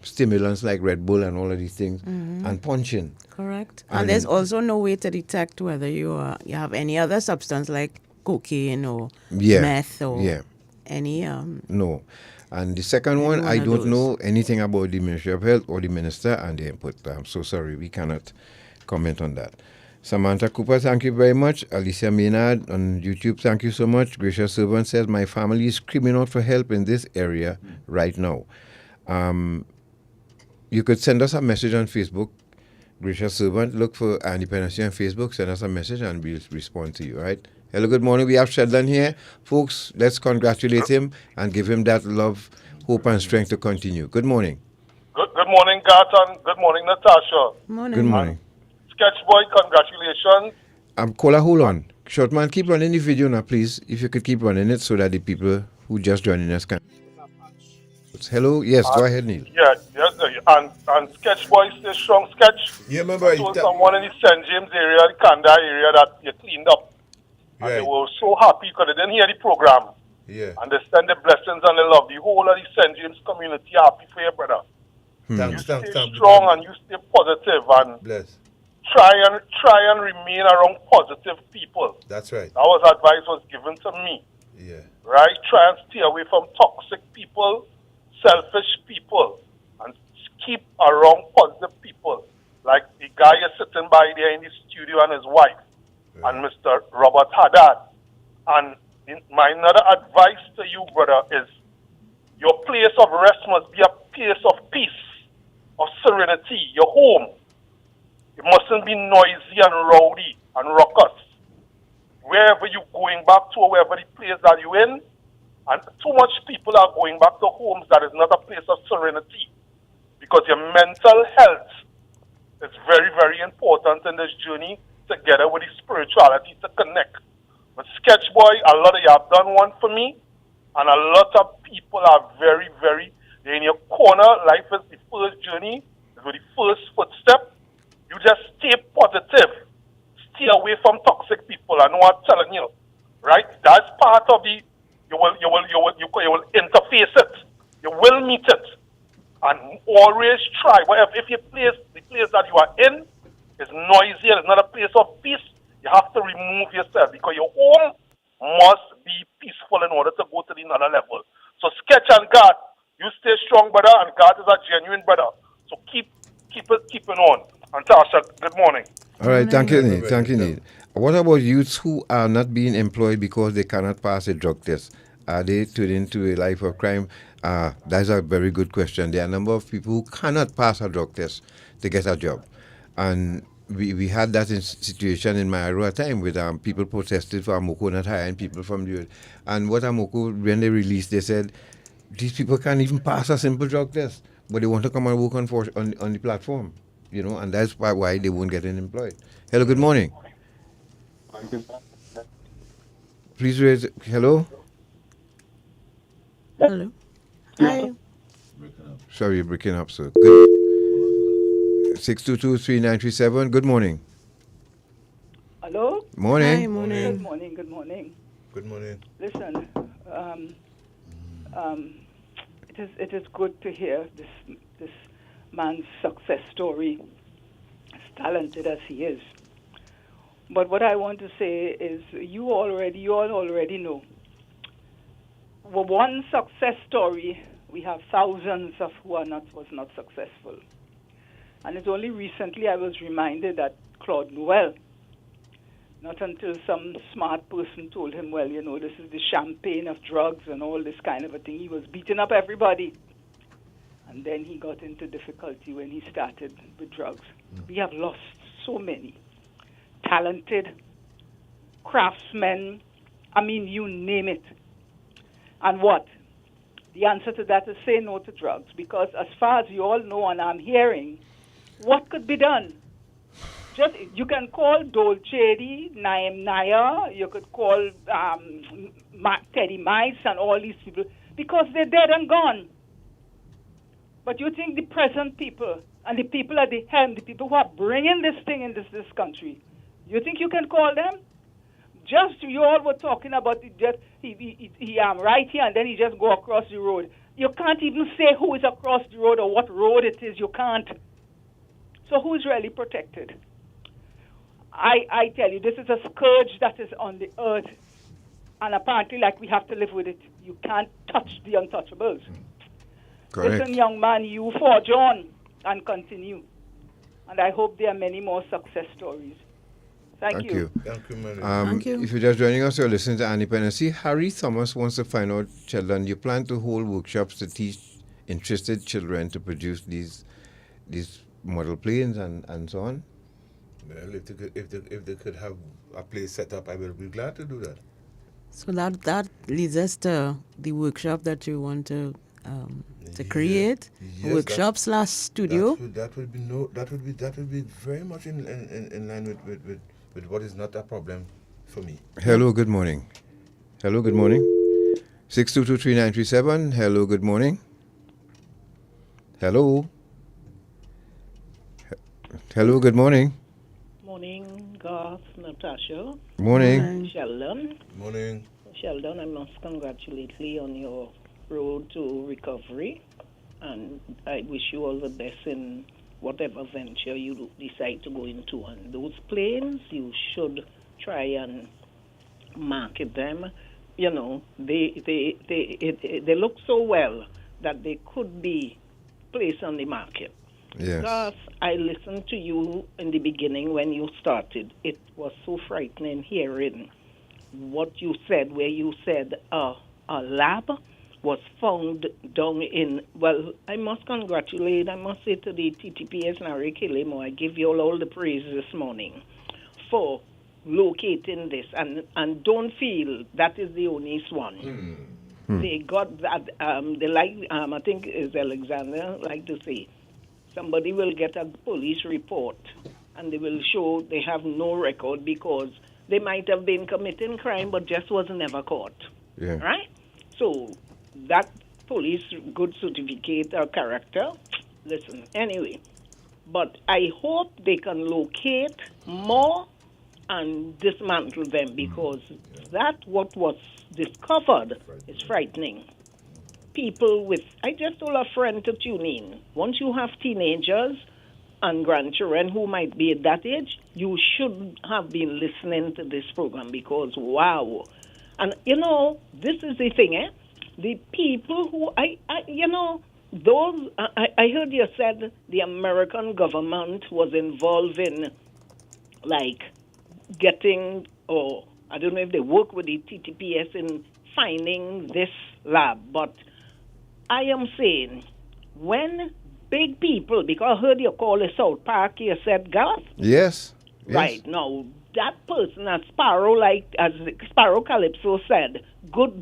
stimulants like Red Bull and all of these things and punching. Correct. And there's also no way to detect whether you have any other substance like cocaine or meth or any. No. And the second one, I don't know anything about the Ministry of Health or the Minister and the input. I'm so sorry, we cannot comment on that. Samantha Cooper, thank you very much. Alicia Maynard on YouTube, thank you so much. Gracious Servant says, my family is screaming out for help in this area right now. You could send us a message on Facebook. Gracious Servant, look for Independency on Facebook, send us a message and we'll respond to you, right? Hello, good morning. We have Sheldon here. Folks, let's congratulate him and give him that love, hope, and strength to continue. Good morning. Good morning, Garton. Good morning, Natasha. Good morning. Sketch Boy, congratulations. Caller, hold on. Shortman, keep running the video now, please. If you could keep running it so that the people who just joining us can. Hello, yes, go ahead, Neil. Yeah, and Sketch Boy, stay strong, Sketch. You remember someone in the St. James area, the Kanda area that you cleaned up. And they were so happy because they didn't hear the program. Yeah. And they send the blessings and the love. The whole of the St. James community happy for you, brother. You stay strong and you stay positive and try and remain around positive people. That's right. That was advice was given to me. Yeah. Right? Try and stay away from toxic people, selfish people, and keep around positive people. Like the guy is sitting by there in the studio and his wife. And Mr. Robert Haddad. And my another advice to you, brother, is your place of rest must be a place of peace, of serenity, your home. It mustn't be noisy and rowdy and raucous. Wherever you're going back to, or wherever the place that you're in, and too much people are going back to homes that is not a place of serenity. Because your mental health is very, very important in this journey, together with the spirituality to connect. But Sketch Boy, a lot of you have done one for me, and a lot of people are very, very, they're in your corner. Life is the first journey, it's the first footstep. You just stay positive. Stay away from toxic people. I know I'm telling you, right? That's part of the, you will meet it. And always try. But if the place that you are in is noisy and it's not a place of peace, you have to remove yourself because your home must be peaceful in order to go to the another level. So Sketch and God, you stay strong, brother, and God is a genuine brother. So keep it on. And Tasha, good morning. All right, thank you, Nate. Thank you, Nate. What about youths who are not being employed because they cannot pass a drug test? Are they turned into a life of crime? That's a very good question. There are a number of people who cannot pass a drug test to get a job. And we had that situation in Mairo time with people protested for Amoko not hiring people from the... And what Amoko, when they released, they said, these people can't even pass a simple drug test, but they want to come and work on the platform, you know, and that's why they won't get employed. Hello, good morning. Please raise... Hello? Hello. Hi. Sorry, you're breaking up, sir. Good. 622-3937. Good morning. Hello? Morning. Hi, morning. Good morning, good morning. Good morning. Listen, it is good to hear this man's success story, as talented as he is. But what I want to say is you all already know. For one success story, we have thousands of who was not successful. And it's only recently I was reminded that Claude Noel, not until some smart person told him, well, you know, this is the champagne of drugs and all this kind of a thing. He was beating up everybody. And then he got into difficulty when he started with drugs. We have lost so many talented craftsmen. I mean, you name it. And what? The answer to that is say no to drugs. Because as far as you all know, and I'm hearing, what could be done? Just you can call Dolce, Naim Naya, you could call Teddy Mice and all these people because they're dead and gone. But you think the present people and the people at the helm, the people who are bringing this thing in this country, you think you can call them? Just you all were talking about it, just he right here and then he just go across the road. You can't even say who is across the road or what road it is. You can't. So who is really protected? I tell you, this is a scourge that is on the earth. And apparently, like, we have to live with it. You can't touch the untouchables. Correct. Listen, young man, you forge on and continue. And I hope there are many more success stories. Thank you. Thank you, man. Thank you. If you're just joining us, you're listening to Independency. Harry Thomas wants to find out, Sheldon, you plan to hold workshops to teach interested children to produce these model planes and so on? Well, if they could have a place set up, I will be glad to do that. So that leads us to the workshop that you want to create. Yes, workshop / studio. That would be very much in line with what is not a problem for me. Hello, good morning. Hello, good morning. 622-3937. Hello, good morning. Hello. Hello, good morning. Morning, Garth, Natasha. Morning. Sheldon. Morning. Sheldon, I must congratulate you on your road to recovery, and I wish you all the best in whatever venture you decide to go into. And those planes, you should try and market them. You know, they look so well that they could be placed on the market. Yes. Garth, I listened to you in the beginning when you started. It was so frightening hearing what you said, where you said a lab was found down in, well, I must say to the TTPS and Rick Kilimo, I give you all the praise this morning for locating this, and don't feel that is the only one. They got that, I think is Alexander like to say, somebody will get a police report and they will show they have no record because they might have been committing crime but just was never caught. Yeah. Right? So that police good certificate or character, listen, anyway. But I hope they can locate more and dismantle them because that what was discovered is frightening. people with, I just told a friend to tune in. Once you have teenagers and grandchildren who might be at that age, you should have been listening to this program because, wow. And, this is the thing, The people who, I heard you said the American government was involved in, like, getting, or I don't know if they work with the TTPS in finding this lab, but I am saying when big people, because I heard you call it South Park, you said Garth? Yes. Right. Now, that person, as Sparrow Calypso said,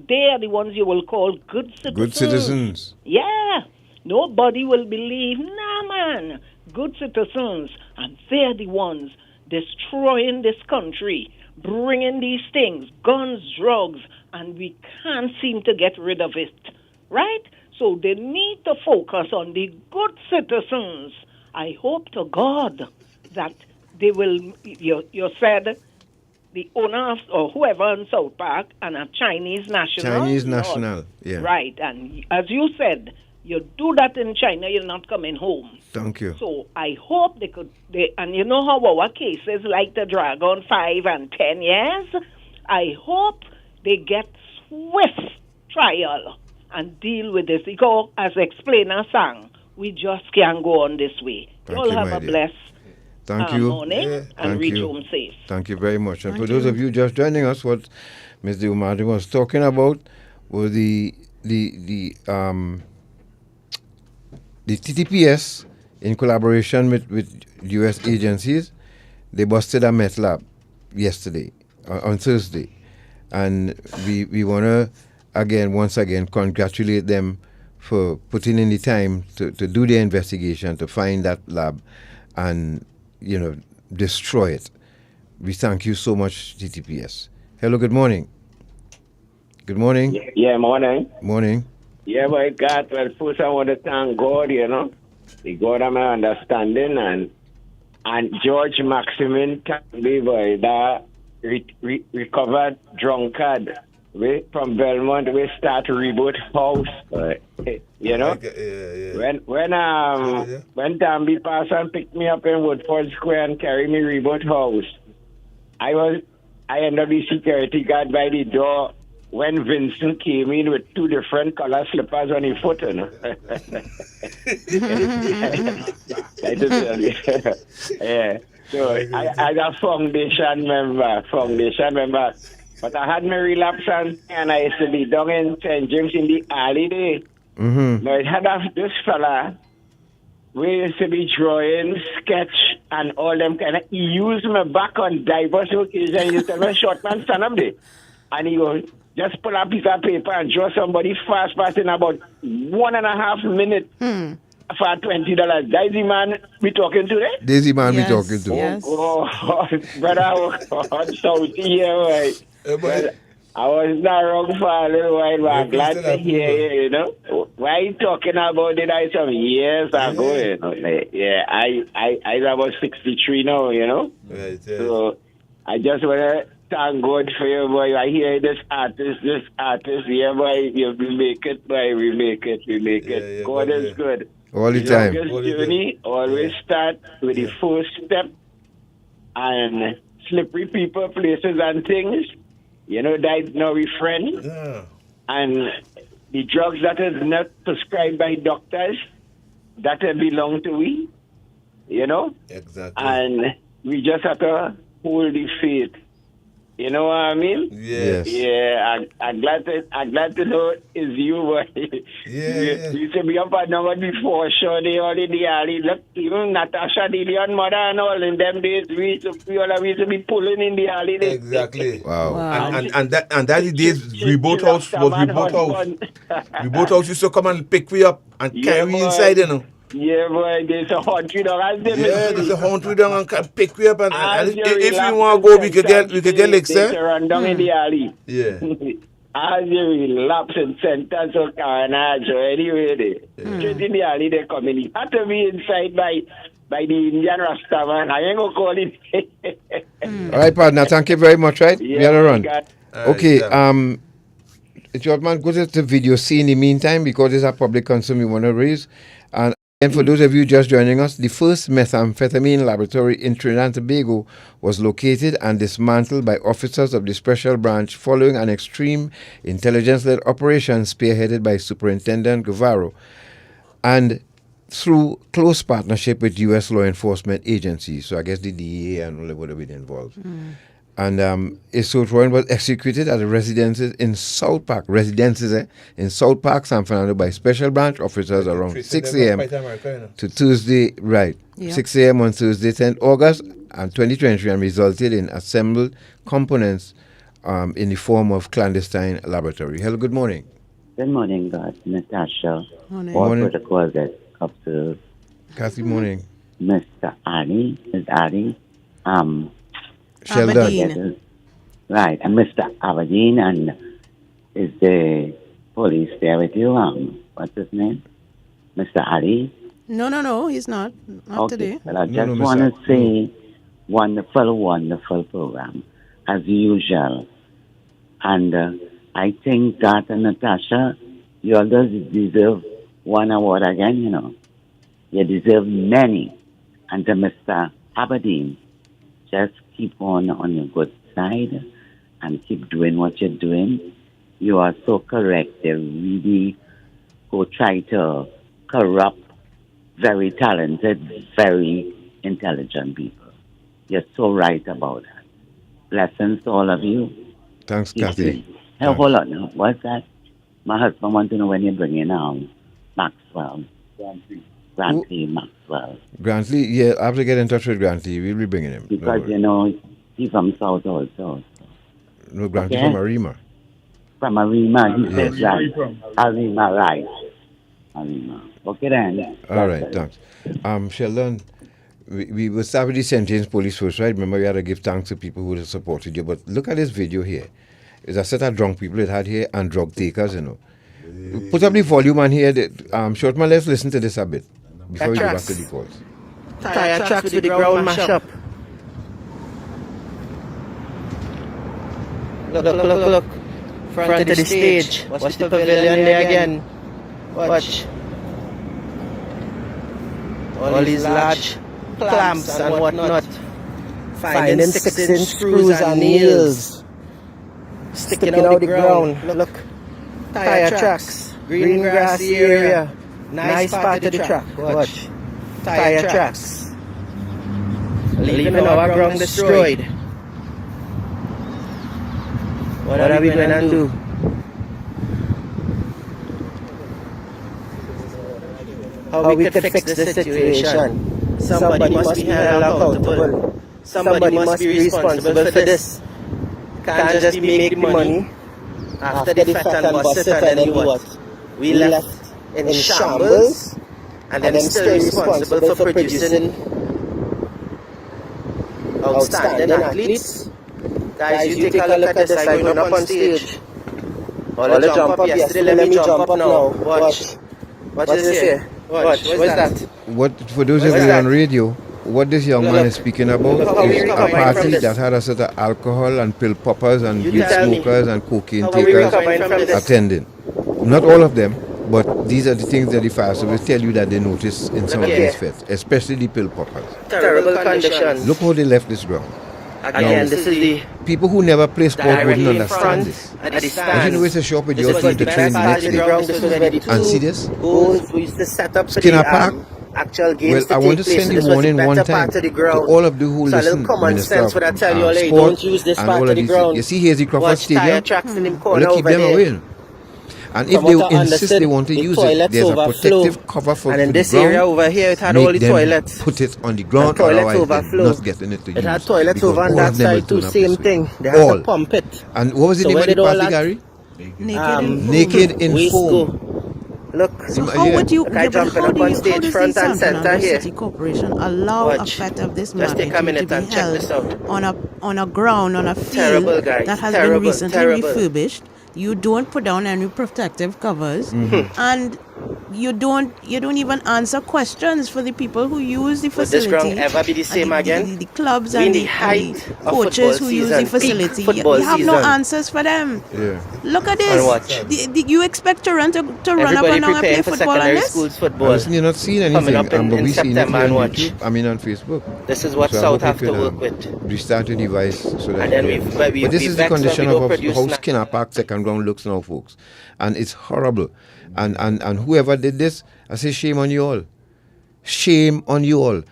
they are the ones you will call good citizens. Good citizens. Yeah. Nobody will believe, nah, man, good citizens. And they're the ones destroying this country, bringing these things, guns, drugs, and we can't seem to get rid of it. Right? So they need to focus on the good citizens. I hope to God that they will, you said, the owner of, or whoever in South Park and a Chinese national. Chinese national, yeah. Right, and as you said, you do that in China, you're not coming home. Thank you. So I hope and you know how our cases like to drag on 5 and 10 years? I hope they get swift trial and deal with this. Because, as Explainer sang, we just can't go on this way. Thank You'll you, have my a dear. blessed Thank you. morning and Thank reach you. home safe. Thank you very much. And Thank for those you. of you just joining us, what Ms. Diomadi was talking about was the TTPS, in collaboration with U.S. agencies, they busted a meth lab yesterday, on Thursday. And we want to, once again, congratulate them for putting in the time to do the investigation, to find that lab and, destroy it. We thank you so much, TTPS. Hello, good morning. Good morning. Yeah, morning. Morning. Yeah, boy, God, well, first I want to thank God, the God of my understanding, and George Maximin can be, boy, that recovered drunkard. From Belmont, we start reboot house, When Tambi passed and picked me up in Woodford Square and carried me reboot house, I ended up the security guard by the door when Vincent came in with 2 different color slippers on his foot, I just tell you. Yeah. So I got foundation member. But I had my relapse and I used to be down in St. James in the alley there. Mm-hmm. Now, it had this fella, we used to be drawing, sketch, and all them kind of. He used my back on diverse occasions. He used to tell me, short man, stand up there. And he goes, just pull a piece of paper and draw somebody fast in about 1.5 minutes. For $20. Daisy man, we talking today? Daisy man, we talking to. Yes. Oh, brother, I'm so here, right? Well, I was not wrong for a little while, but I'm glad to hear you, Why you talking about it? I some years ago, Yeah, I about 63 now, Right, So I just want to thank God for you, boy. I hear this artist, yeah, boy, we make it, boy, we make it. Yeah, God is good. All the time. Journey always start with the first step, and slippery people, places, and things. That now we friend. Yeah. And the drugs that is not prescribed by doctors, that belong to we. Exactly. And we just have to hold the faith. You know what I mean? Yes. Yeah, I'm glad to know it's you, boy. Yeah. We used to be up and down before, sure, they all in the alley. Look, even Natasha, Dillian, mother, and all in them days, we used to be pulling in the alley. Exactly. Wow. And that the days Reboat House was Reboat House. Reboat House used to come and pick me up and carry me inside, Yeah, boy, there's a country dog. There's a country dog and pick me up and if you want to go, we could get like They run down in the alley. Yeah. As you relapse in sentence or carnage or anyway, straight in the alley they come in. Had to be inside by the Indian Rasta man. I ain't gonna call it. All right, partner. Thank you very much. Right, we Yeah, gotta run. God. Okay. Shortman, go to the video see in the meantime because it's a public concern we want to raise. And for those of you just joining us, the first methamphetamine laboratory in Trinidad and Tobago was located and dismantled by officers of the Special Branch following an extreme intelligence-led operation spearheaded by Superintendent Guevara and through close partnership with U.S. law enforcement agencies. So I guess the DEA and all would have been involved. And a search warrant was executed at the residences in South Park, in South Park, San Fernando by Special Branch officers around 6 a.m. to Tuesday, 6 a.m. on Tuesday, 10th August and 2023, and resulted in assembled components in the form of clandestine laboratory. Hello, good morning. Good morning, God. Natasha. Morning. All Morning. protocols that observed. Kathy, morning. Mr. Ali, is Ali, Sheldon. Aberdeen. Right, and Mr. Aberdeen, and is the police there with you? What's his name? Mr. Ali? No, he's not. Not today. Well, I just want to say wonderful program, as usual. And I think that, Natasha, you all deserve one award again, you know. You deserve many. And to Mr. Aberdeen, just keep on your good side and keep doing what you're doing. You are so correct. They really go try to corrupt very talented, very intelligent people. You're so right about that. Blessings to all of you. Thanks, Kathy. Hey, hold on now. What's that? My husband wants to know when you're bringing Maxwell. Grantley Maxwell. Grantley, yeah, I have to get in touch with Grantley. We'll be bringing him. Because, you know, he's from South also. No, Grantley Okay. from Arima. From Arima, he said Yes. right. Arima, right. Arima. Okay then. All right, thanks. Sheldon, we will start with the St. James Police first, right? Remember, we had to give thanks to people who have supported you. But look at this video here. It's a set of drunk people it had here and drug takers, you know. Put up the volume on here. Shortman, let's listen to this a bit before we go back to the calls. Tire tracks with the ground mash up. Look. Front of the stage. Watch the pavilion there again. Watch. All these large clamps and whatnot. Finding 6-inch screws and nails. Sticking out the ground. Look. Tire tracks. Green grassy area. Nice part of the track. Watch. Tire tracks. Leaving our ground destroyed. What are we going to do? How we could fix the situation? Somebody must be held accountable. Somebody must be responsible for this. Can't just be making money after the fat and bust it and then what? We left in shambles and then still responsible for producing outstanding athletes. Guys, you take a look at this. I'm going up on stage. All the jump up yesterday, let me jump up now. Watch. Watch this here. Watch. What's that? What, for those of you on radio, what this young man is speaking about is a party that had a sort of alcohol and pill poppers and weed smokers and cocaine takers attending. Not all of them, but these are the things that the fire service tell you that they notice in some of these fests, especially the pill poppers. Terrible conditions. Look how they left this ground. Again, this is the people who never play sport wouldn't directly in understand front this. at the Don't you stands. know it's a shop with This your was team the to train best the part next of the ground. This was where the day? And see this? goals we used to set up for Skinner the Park? actual games Well, to I take want to place. send So you this was warning the one better time part of the to ground. all of you who So a listen, little common Minister sense of would I tell you all, hey, Sport don't use this and part all of of the these. ground. You see here's the Crawford Watch tire Stadium? tracks in the Well, corner keep over them there. away. And if From they what I insist they understood, want to the use it, toilets there's a overflow. protective cover for And in the this ground. area over here, it had all Make the them toilets. put it on the ground, And toilets otherwise they're overflow. not getting it to use. It had toilets because over on all that of them will side too, turn up same this way. thing. They had All. to pump it. And what was the So name where of the did all party, that- Gary? Naked Naked in waste Foam. go. Look. So how would you, Look, yeah, I but jumping how up do on you, how stage does the front San and center Fernando here. City Corporation allow a Watch. fete of this Just take a magnitude minute to and be check held this out. on a ground, on a field Terrible, guys. that has Terrible, been recently terrible. refurbished? You don't put down any protective covers, Mhm. and you don't even answer questions for the people who use the Would this facility. ground ever be the same again? The clubs We in and the the height of coaches who football use the season, facility. peak football You have no season. answers for them. Yeah. Look at this. And what? You expect children to run up Everybody and down and play preparing for football on secondary this? schools football. Listen, you're not seeing anything, Coming up but in we seen it September here and on watch. YouTube. On Facebook. This is what So I South hope have you to could, work with. Restart your device so that. And then but this is the vexed when condition we go of produce how snack. Skinner Park second ground looks now, folks, and it's horrible. And whoever did this, I say shame on you all. Shame on you all.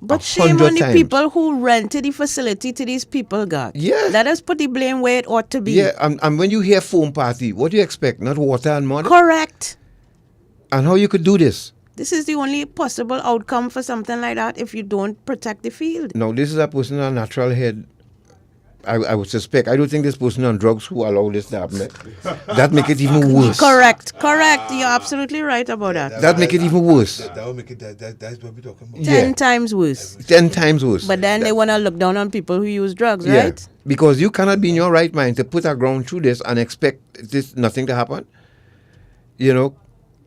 But shame on the people who rented the facility to these people, God. Yeah. Let us put the blame where it ought to be. Yeah, and when you hear foam party, what do you expect? Not water and mud? Correct. And how you could do this? This is the only possible outcome for something like that if you don't protect the field. Now, this is a person on natural head. I would suspect. I don't think this person on drugs who allow this to happen. That make it even worse. Correct. You're absolutely right about that. That make it even worse. That will make it, that's what we're talking about. 10 times worse. 10 times worse. But then they want to look down on people who use drugs, Yeah, right? because you cannot be in your right mind to put a ground through this and expect this nothing to happen. You know,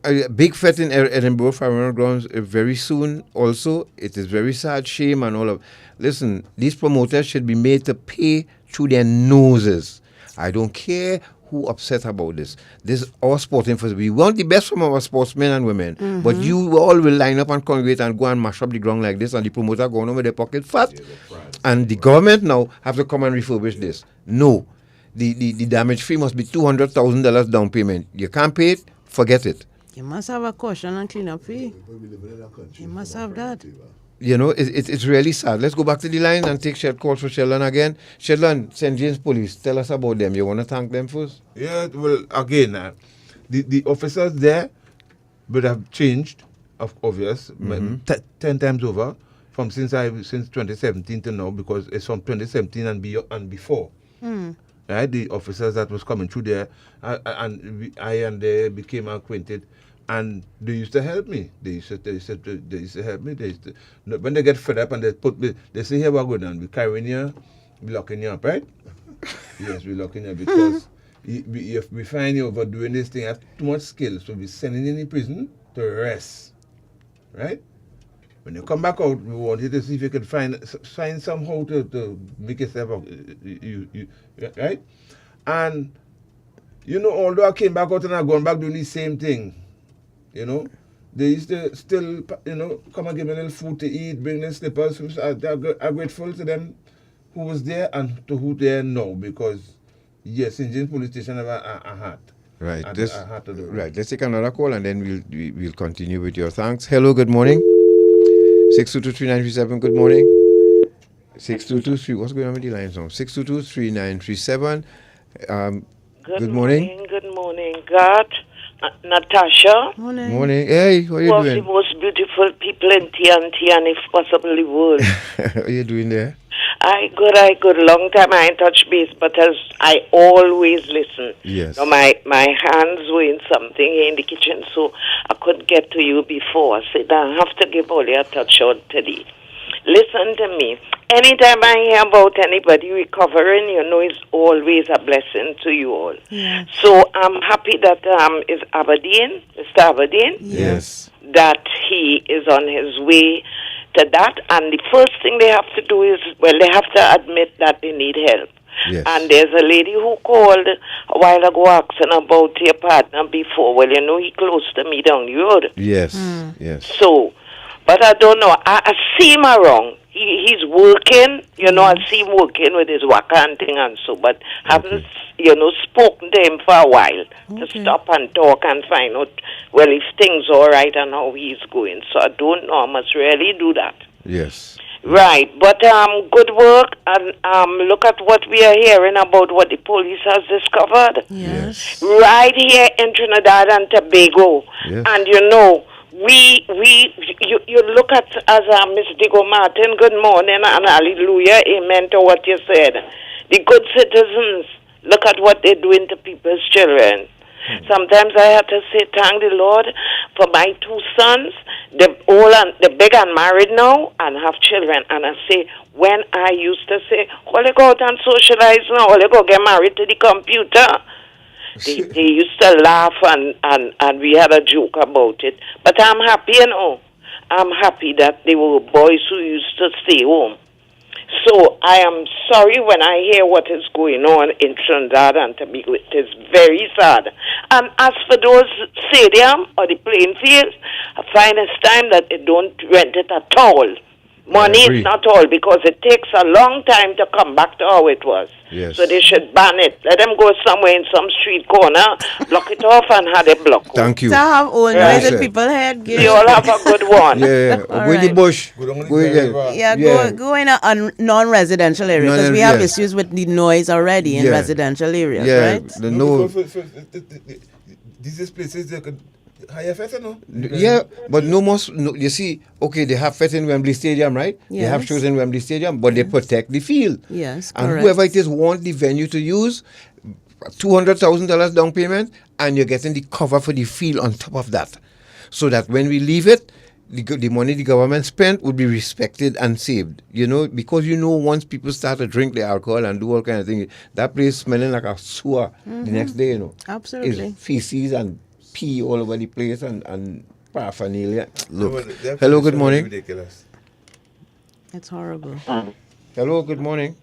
a big fete in Edinburgh Farmer Grounds very soon also. It is very sad, shame and all of. Listen, these promoters should be made to pay through their noses. I don't care who upset about this. This is our sporting facility. We want the best from our sportsmen and women. Mm-hmm. But you all will line up and congregate and go and mash up the ground like this, and the promoter going over their pocket fast. And the government now have to come and refurbish this. No. The damage fee must be $200,000 down payment. You can't pay it, forget it. You must have a caution and cleanup fee. You must have that. You know, it's really sad. Let's go back to the line and take calls for Sheldon again. Sheldon, St. James Police, tell us about them. You want to thank them first? Yeah, well, again, the officers there would have changed, obvious, 10 times over from since 2017 to now, because it's from 2017 and before. Right, the officers that was coming through there, I and they became acquainted, and they used to help me. They used to help me. When they get fed up and they say, "Here we go down. We carrying you, we locking you up, right?" Yes, we locking you because if we find you overdoing this thing, have too much skill, so we sending you in prison to rest, right? When you come back out, we want you to see if you can find somehow to make yourself up, right? And, you know, although I came back out and I'm going back doing the same thing, you know, they used to still, you know, come and give me a little food to eat, bring them slippers. I'm grateful to them who was there and to who they are now, because, yes, St. James Police Station have a hat. Right. I had to do it. Right. Let's take another call and then we'll continue with your thanks. Hello, good morning. 622-3937, good morning. 6223, what's going on with the lines now? 622-3937. Good morning. Good morning, God. Natasha. Morning. Hey, how are you One doing? of the most beautiful people in TNT and if possible the world. How are you doing there? I good. Long time I ain't touch base, but as I always listen. Yes. Now my hands were in something here in the kitchen, so I couldn't get to you before. I said, I have to give all your touch out today. Listen to me. Anytime I hear about anybody recovering, you know, it's always a blessing to you all. Yes. So I'm happy that is Aberdeen, Mr. Aberdeen. Yes. That he is on his way to that, and the first thing they have to do is, well, they have to admit that they need help. Yes. And there's a lady who called a while ago asking about your partner before. Well, you know, he close to me down the road. Yes, yes. So, but I don't know. I see him around. He's working, you know, I see him working with his waka and thing and so, but haven't, you know, spoken to him for a while to stop and talk and find out, well, if things all right and how he's going. So I don't know. I must really do that. Yes. Right, but good work, and look at what we are hearing about what the police has discovered. Yes. Right here in Trinidad and Tobago. Yes. And you know, you look at, as Miss Digo Martin, good morning and hallelujah, amen to what you said. The good citizens, look at what they're doing to people's children. Sometimes I have to say, thank the Lord for my two sons. They're big and married now and have children. And I say, when I used to say, holy go out and socialize now, holy go get married to the computer. They used to laugh and we had a joke about it. But I'm happy, I'm happy that they were boys who used to stay home. So I am sorry when I hear what is going on in Trinidad and Tobago. It is very sad. And as for those stadium or the playing fields, I find it's time that they don't rent it at all. Money is not all, because it takes a long time to come back to how it was. Yes. So they should ban it. Let them go somewhere in some street corner, block it off and have it blocked. Thank you. To have all noise that people heard. You all have a good one. Yeah, go in the bush. Go again. Go in a non-residential area, because we have issues with the noise already in residential areas, right? The no. These places they could higher fete, no? Yeah, but no more. No, you see, okay, they have fete in Wembley Stadium, right? Yes. They have shows in Wembley Stadium, but they protect the field. Yes, and correct. whoever it is want the venue to use, $200,000 down payment, and you're getting the cover for the field on top of that, so that when we leave it, the money the government spent would be respected and saved. Because once people start to drink the alcohol and do all kind of things, that place smelling like a sewer the next day. Absolutely. It's feces and pee all over the place and paraphernalia. Look. Hello, good morning. Ridiculous. It's horrible. Hello, good morning.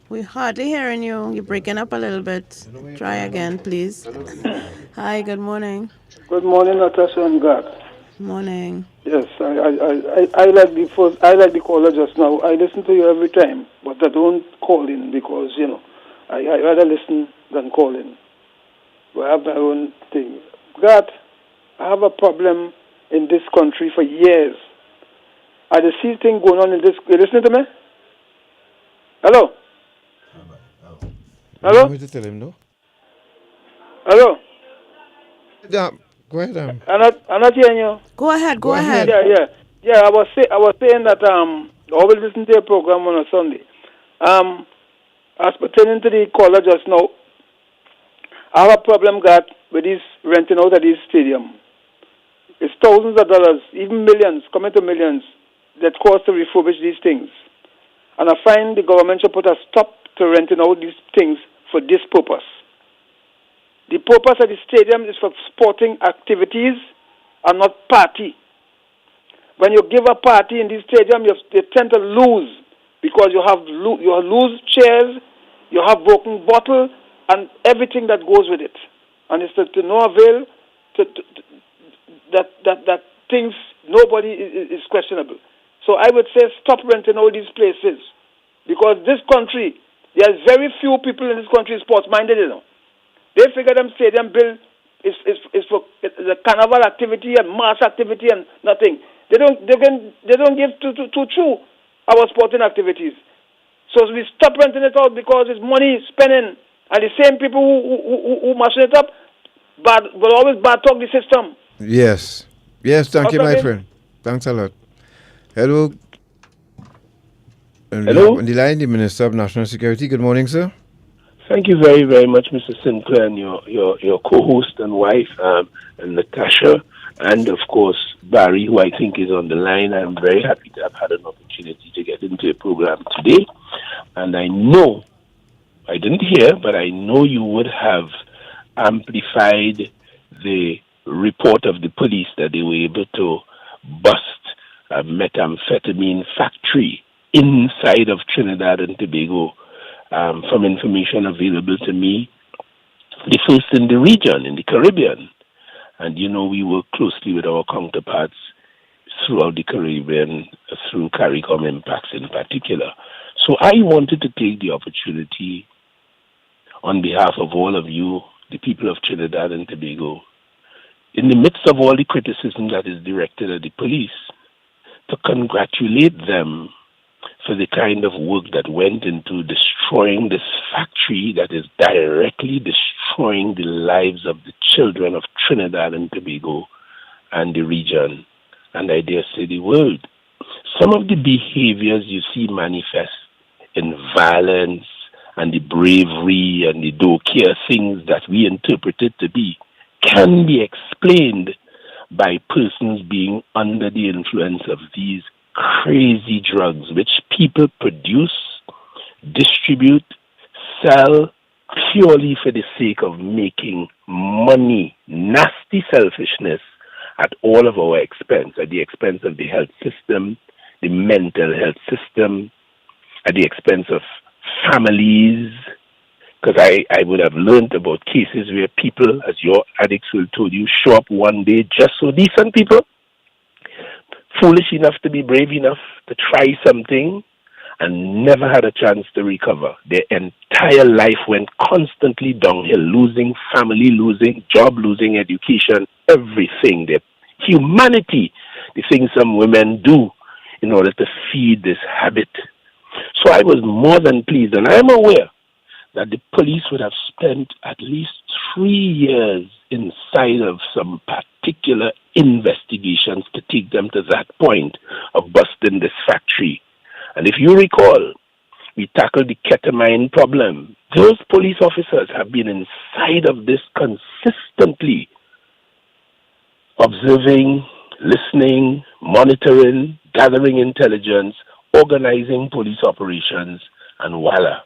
We're hardly hearing you. You're breaking up a little bit. Try again, please. Hi, good morning. Good morning, Natasha and God. Morning. Yes, I like the caller just now. I listen to you every time, but I don't call in because, I rather listen than call in. But I have my own thing. God, I have a problem in this country for years. I just see things going on in this. You listening to me? Hello? Hello? I'm going to tell him, no? Hello? Yeah, go ahead. I'm not hearing you. Go ahead. Yeah. I was saying that I always listen to your program on a Sunday. As pertaining to the caller just now, I have a problem, God, with this renting out of this stadium. It's thousands of dollars, even millions, coming to millions, that cost to refurbish these things. And I find the government should put a stop to renting out these things for this purpose. The purpose of the stadium is for sporting activities and not party. When you give a party in this stadium, you tend to lose because you lose chairs, you have broken bottle, and everything that goes with it. And it's to no avail that things, nobody is questionable. So I would say stop renting all these places, because this country, there's very few people in this country sports-minded, They figure them stadium bill is for the carnival activity and mass activity and nothing. They don't give to true our sporting activities. So we stop renting it out because it's money spending, and the same people who mashing it up will always bad talk the system. Yes, thank you, my friend. Thanks a lot. Hello. Hello. On the line, the Minister of National Security. Good morning, sir. Thank you very, very much, Mr. Sinclair, and your co-host and wife, and Natasha, and of course Barry, who I think is on the line. I'm very happy to have had an opportunity to get into your program today. And I know, I didn't hear, but I know you would have amplified the report of the police that they were able to bust a methamphetamine factory inside of Trinidad and Tobago. From information available to me, the first in the region, in the Caribbean. And, we work closely with our counterparts throughout the Caribbean, through CARICOM Impacts in particular. So I wanted to take the opportunity, on behalf of all of you, the people of Trinidad and Tobago, in the midst of all the criticism that is directed at the police, to congratulate them for the kind of work that went into destroying this factory that is directly destroying the lives of the children of Trinidad and Tobago and the region, and I dare say the world. Some of the behaviors you see manifest in violence and the bravery and the dokia things that we interpret it to be can be explained by persons being under the influence of these crazy drugs which people produce, distribute, sell, purely for the sake of making money, nasty selfishness at all of our expense, at the expense of the health system, the mental health system, at the expense of families. Because I would have learned about cases where people, as your addicts will told you, show up one day just so decent people, foolish enough to be brave enough to try something and never had a chance to recover. Their entire life went constantly downhill, losing family, losing job, losing education, everything. Their humanity, the things some women do in order to feed this habit. So I was more than pleased, and I am aware that the police would have spent at least 3 years inside of some particular investigations to take them to that point of busting this factory. And if you recall, we tackled the ketamine problem. Those police officers have been inside of this consistently, observing, listening, monitoring, gathering intelligence, organizing police operations, and voila,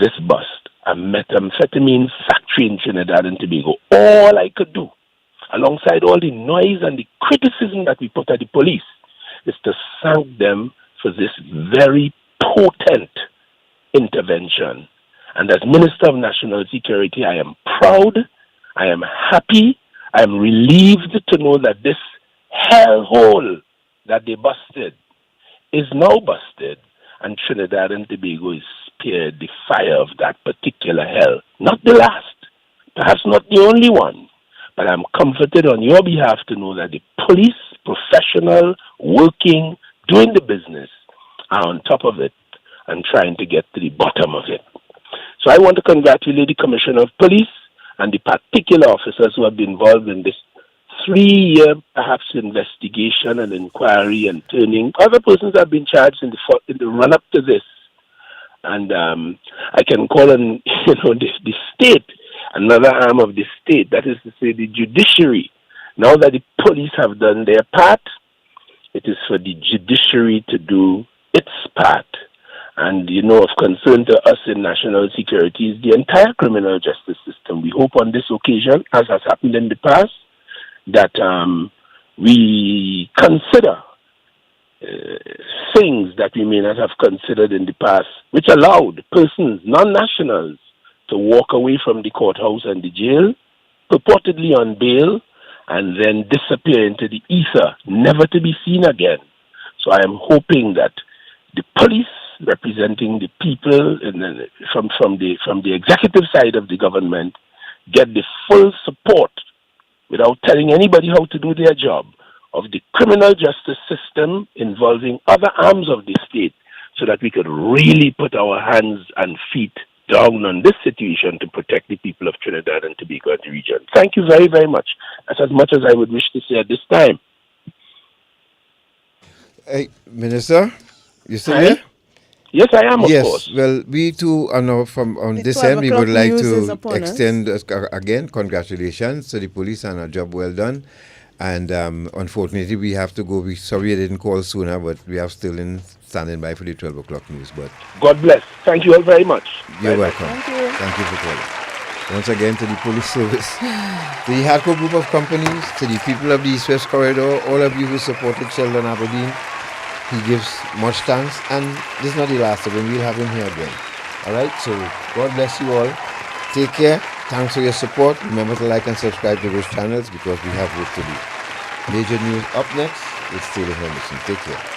this bust, a methamphetamine factory in Trinidad and Tobago. All I could do, alongside all the noise and the criticism that we put at the police, is to thank them for this very potent intervention. And as Minister of National Security, I am proud, I am happy, I am relieved to know that this hellhole that they busted is now busted, and Trinidad and Tobago is spared the fire of that particular hell. Not the last, perhaps not the only one, but I'm comforted on your behalf to know that the police, professional, working, doing the business, are on top of it and trying to get to the bottom of it. So I want to congratulate the Commissioner of Police and the particular officers who have been involved in this 3-year, perhaps, investigation and inquiry and turning. Other persons have been charged in the run-up to this. And I can call on, the state, another arm of the state, that is to say the judiciary. Now that the police have done their part, it is for the judiciary to do its part. And, of concern to us in national security is the entire criminal justice system. We hope on this occasion, as has happened in the past, that we consider things that we may not have considered in the past, which allowed persons, non-nationals, to walk away from the courthouse and the jail, purportedly on bail, and then disappear into the ether, never to be seen again. So I am hoping that the police, representing the people from the executive side of the government, get the full support, without telling anybody how to do their job, of the criminal justice system involving other arms of the state, so that we could really put our hands and feet down on this situation to protect the people of Trinidad and Tobago and the region. Thank you very, very much. That's as much as I would wish to say at this time. Hey, Minister, you still Hi? there? Yes, I am, of course. Yes, well, we too are now on this end. We would like to extend again congratulations to the police on a job well done. And unfortunately, we have to go. We're sorry I didn't call sooner, but we are still standing by for the 12 o'clock news. But God bless. Thank you all very much. You're welcome. Thank you for calling. Once again, to the police service, to the hardcore group of companies, to the people of the East-West Corridor, all of you who supported Sheldon Aberdeen, he gives much thanks. And this is not the last of him. We'll have him here again. All right? So God bless you all. Take care. Thanks for your support. Remember to like and subscribe to those channels because we have work to do. Major news up next. It's Taylor Henderson. Take care.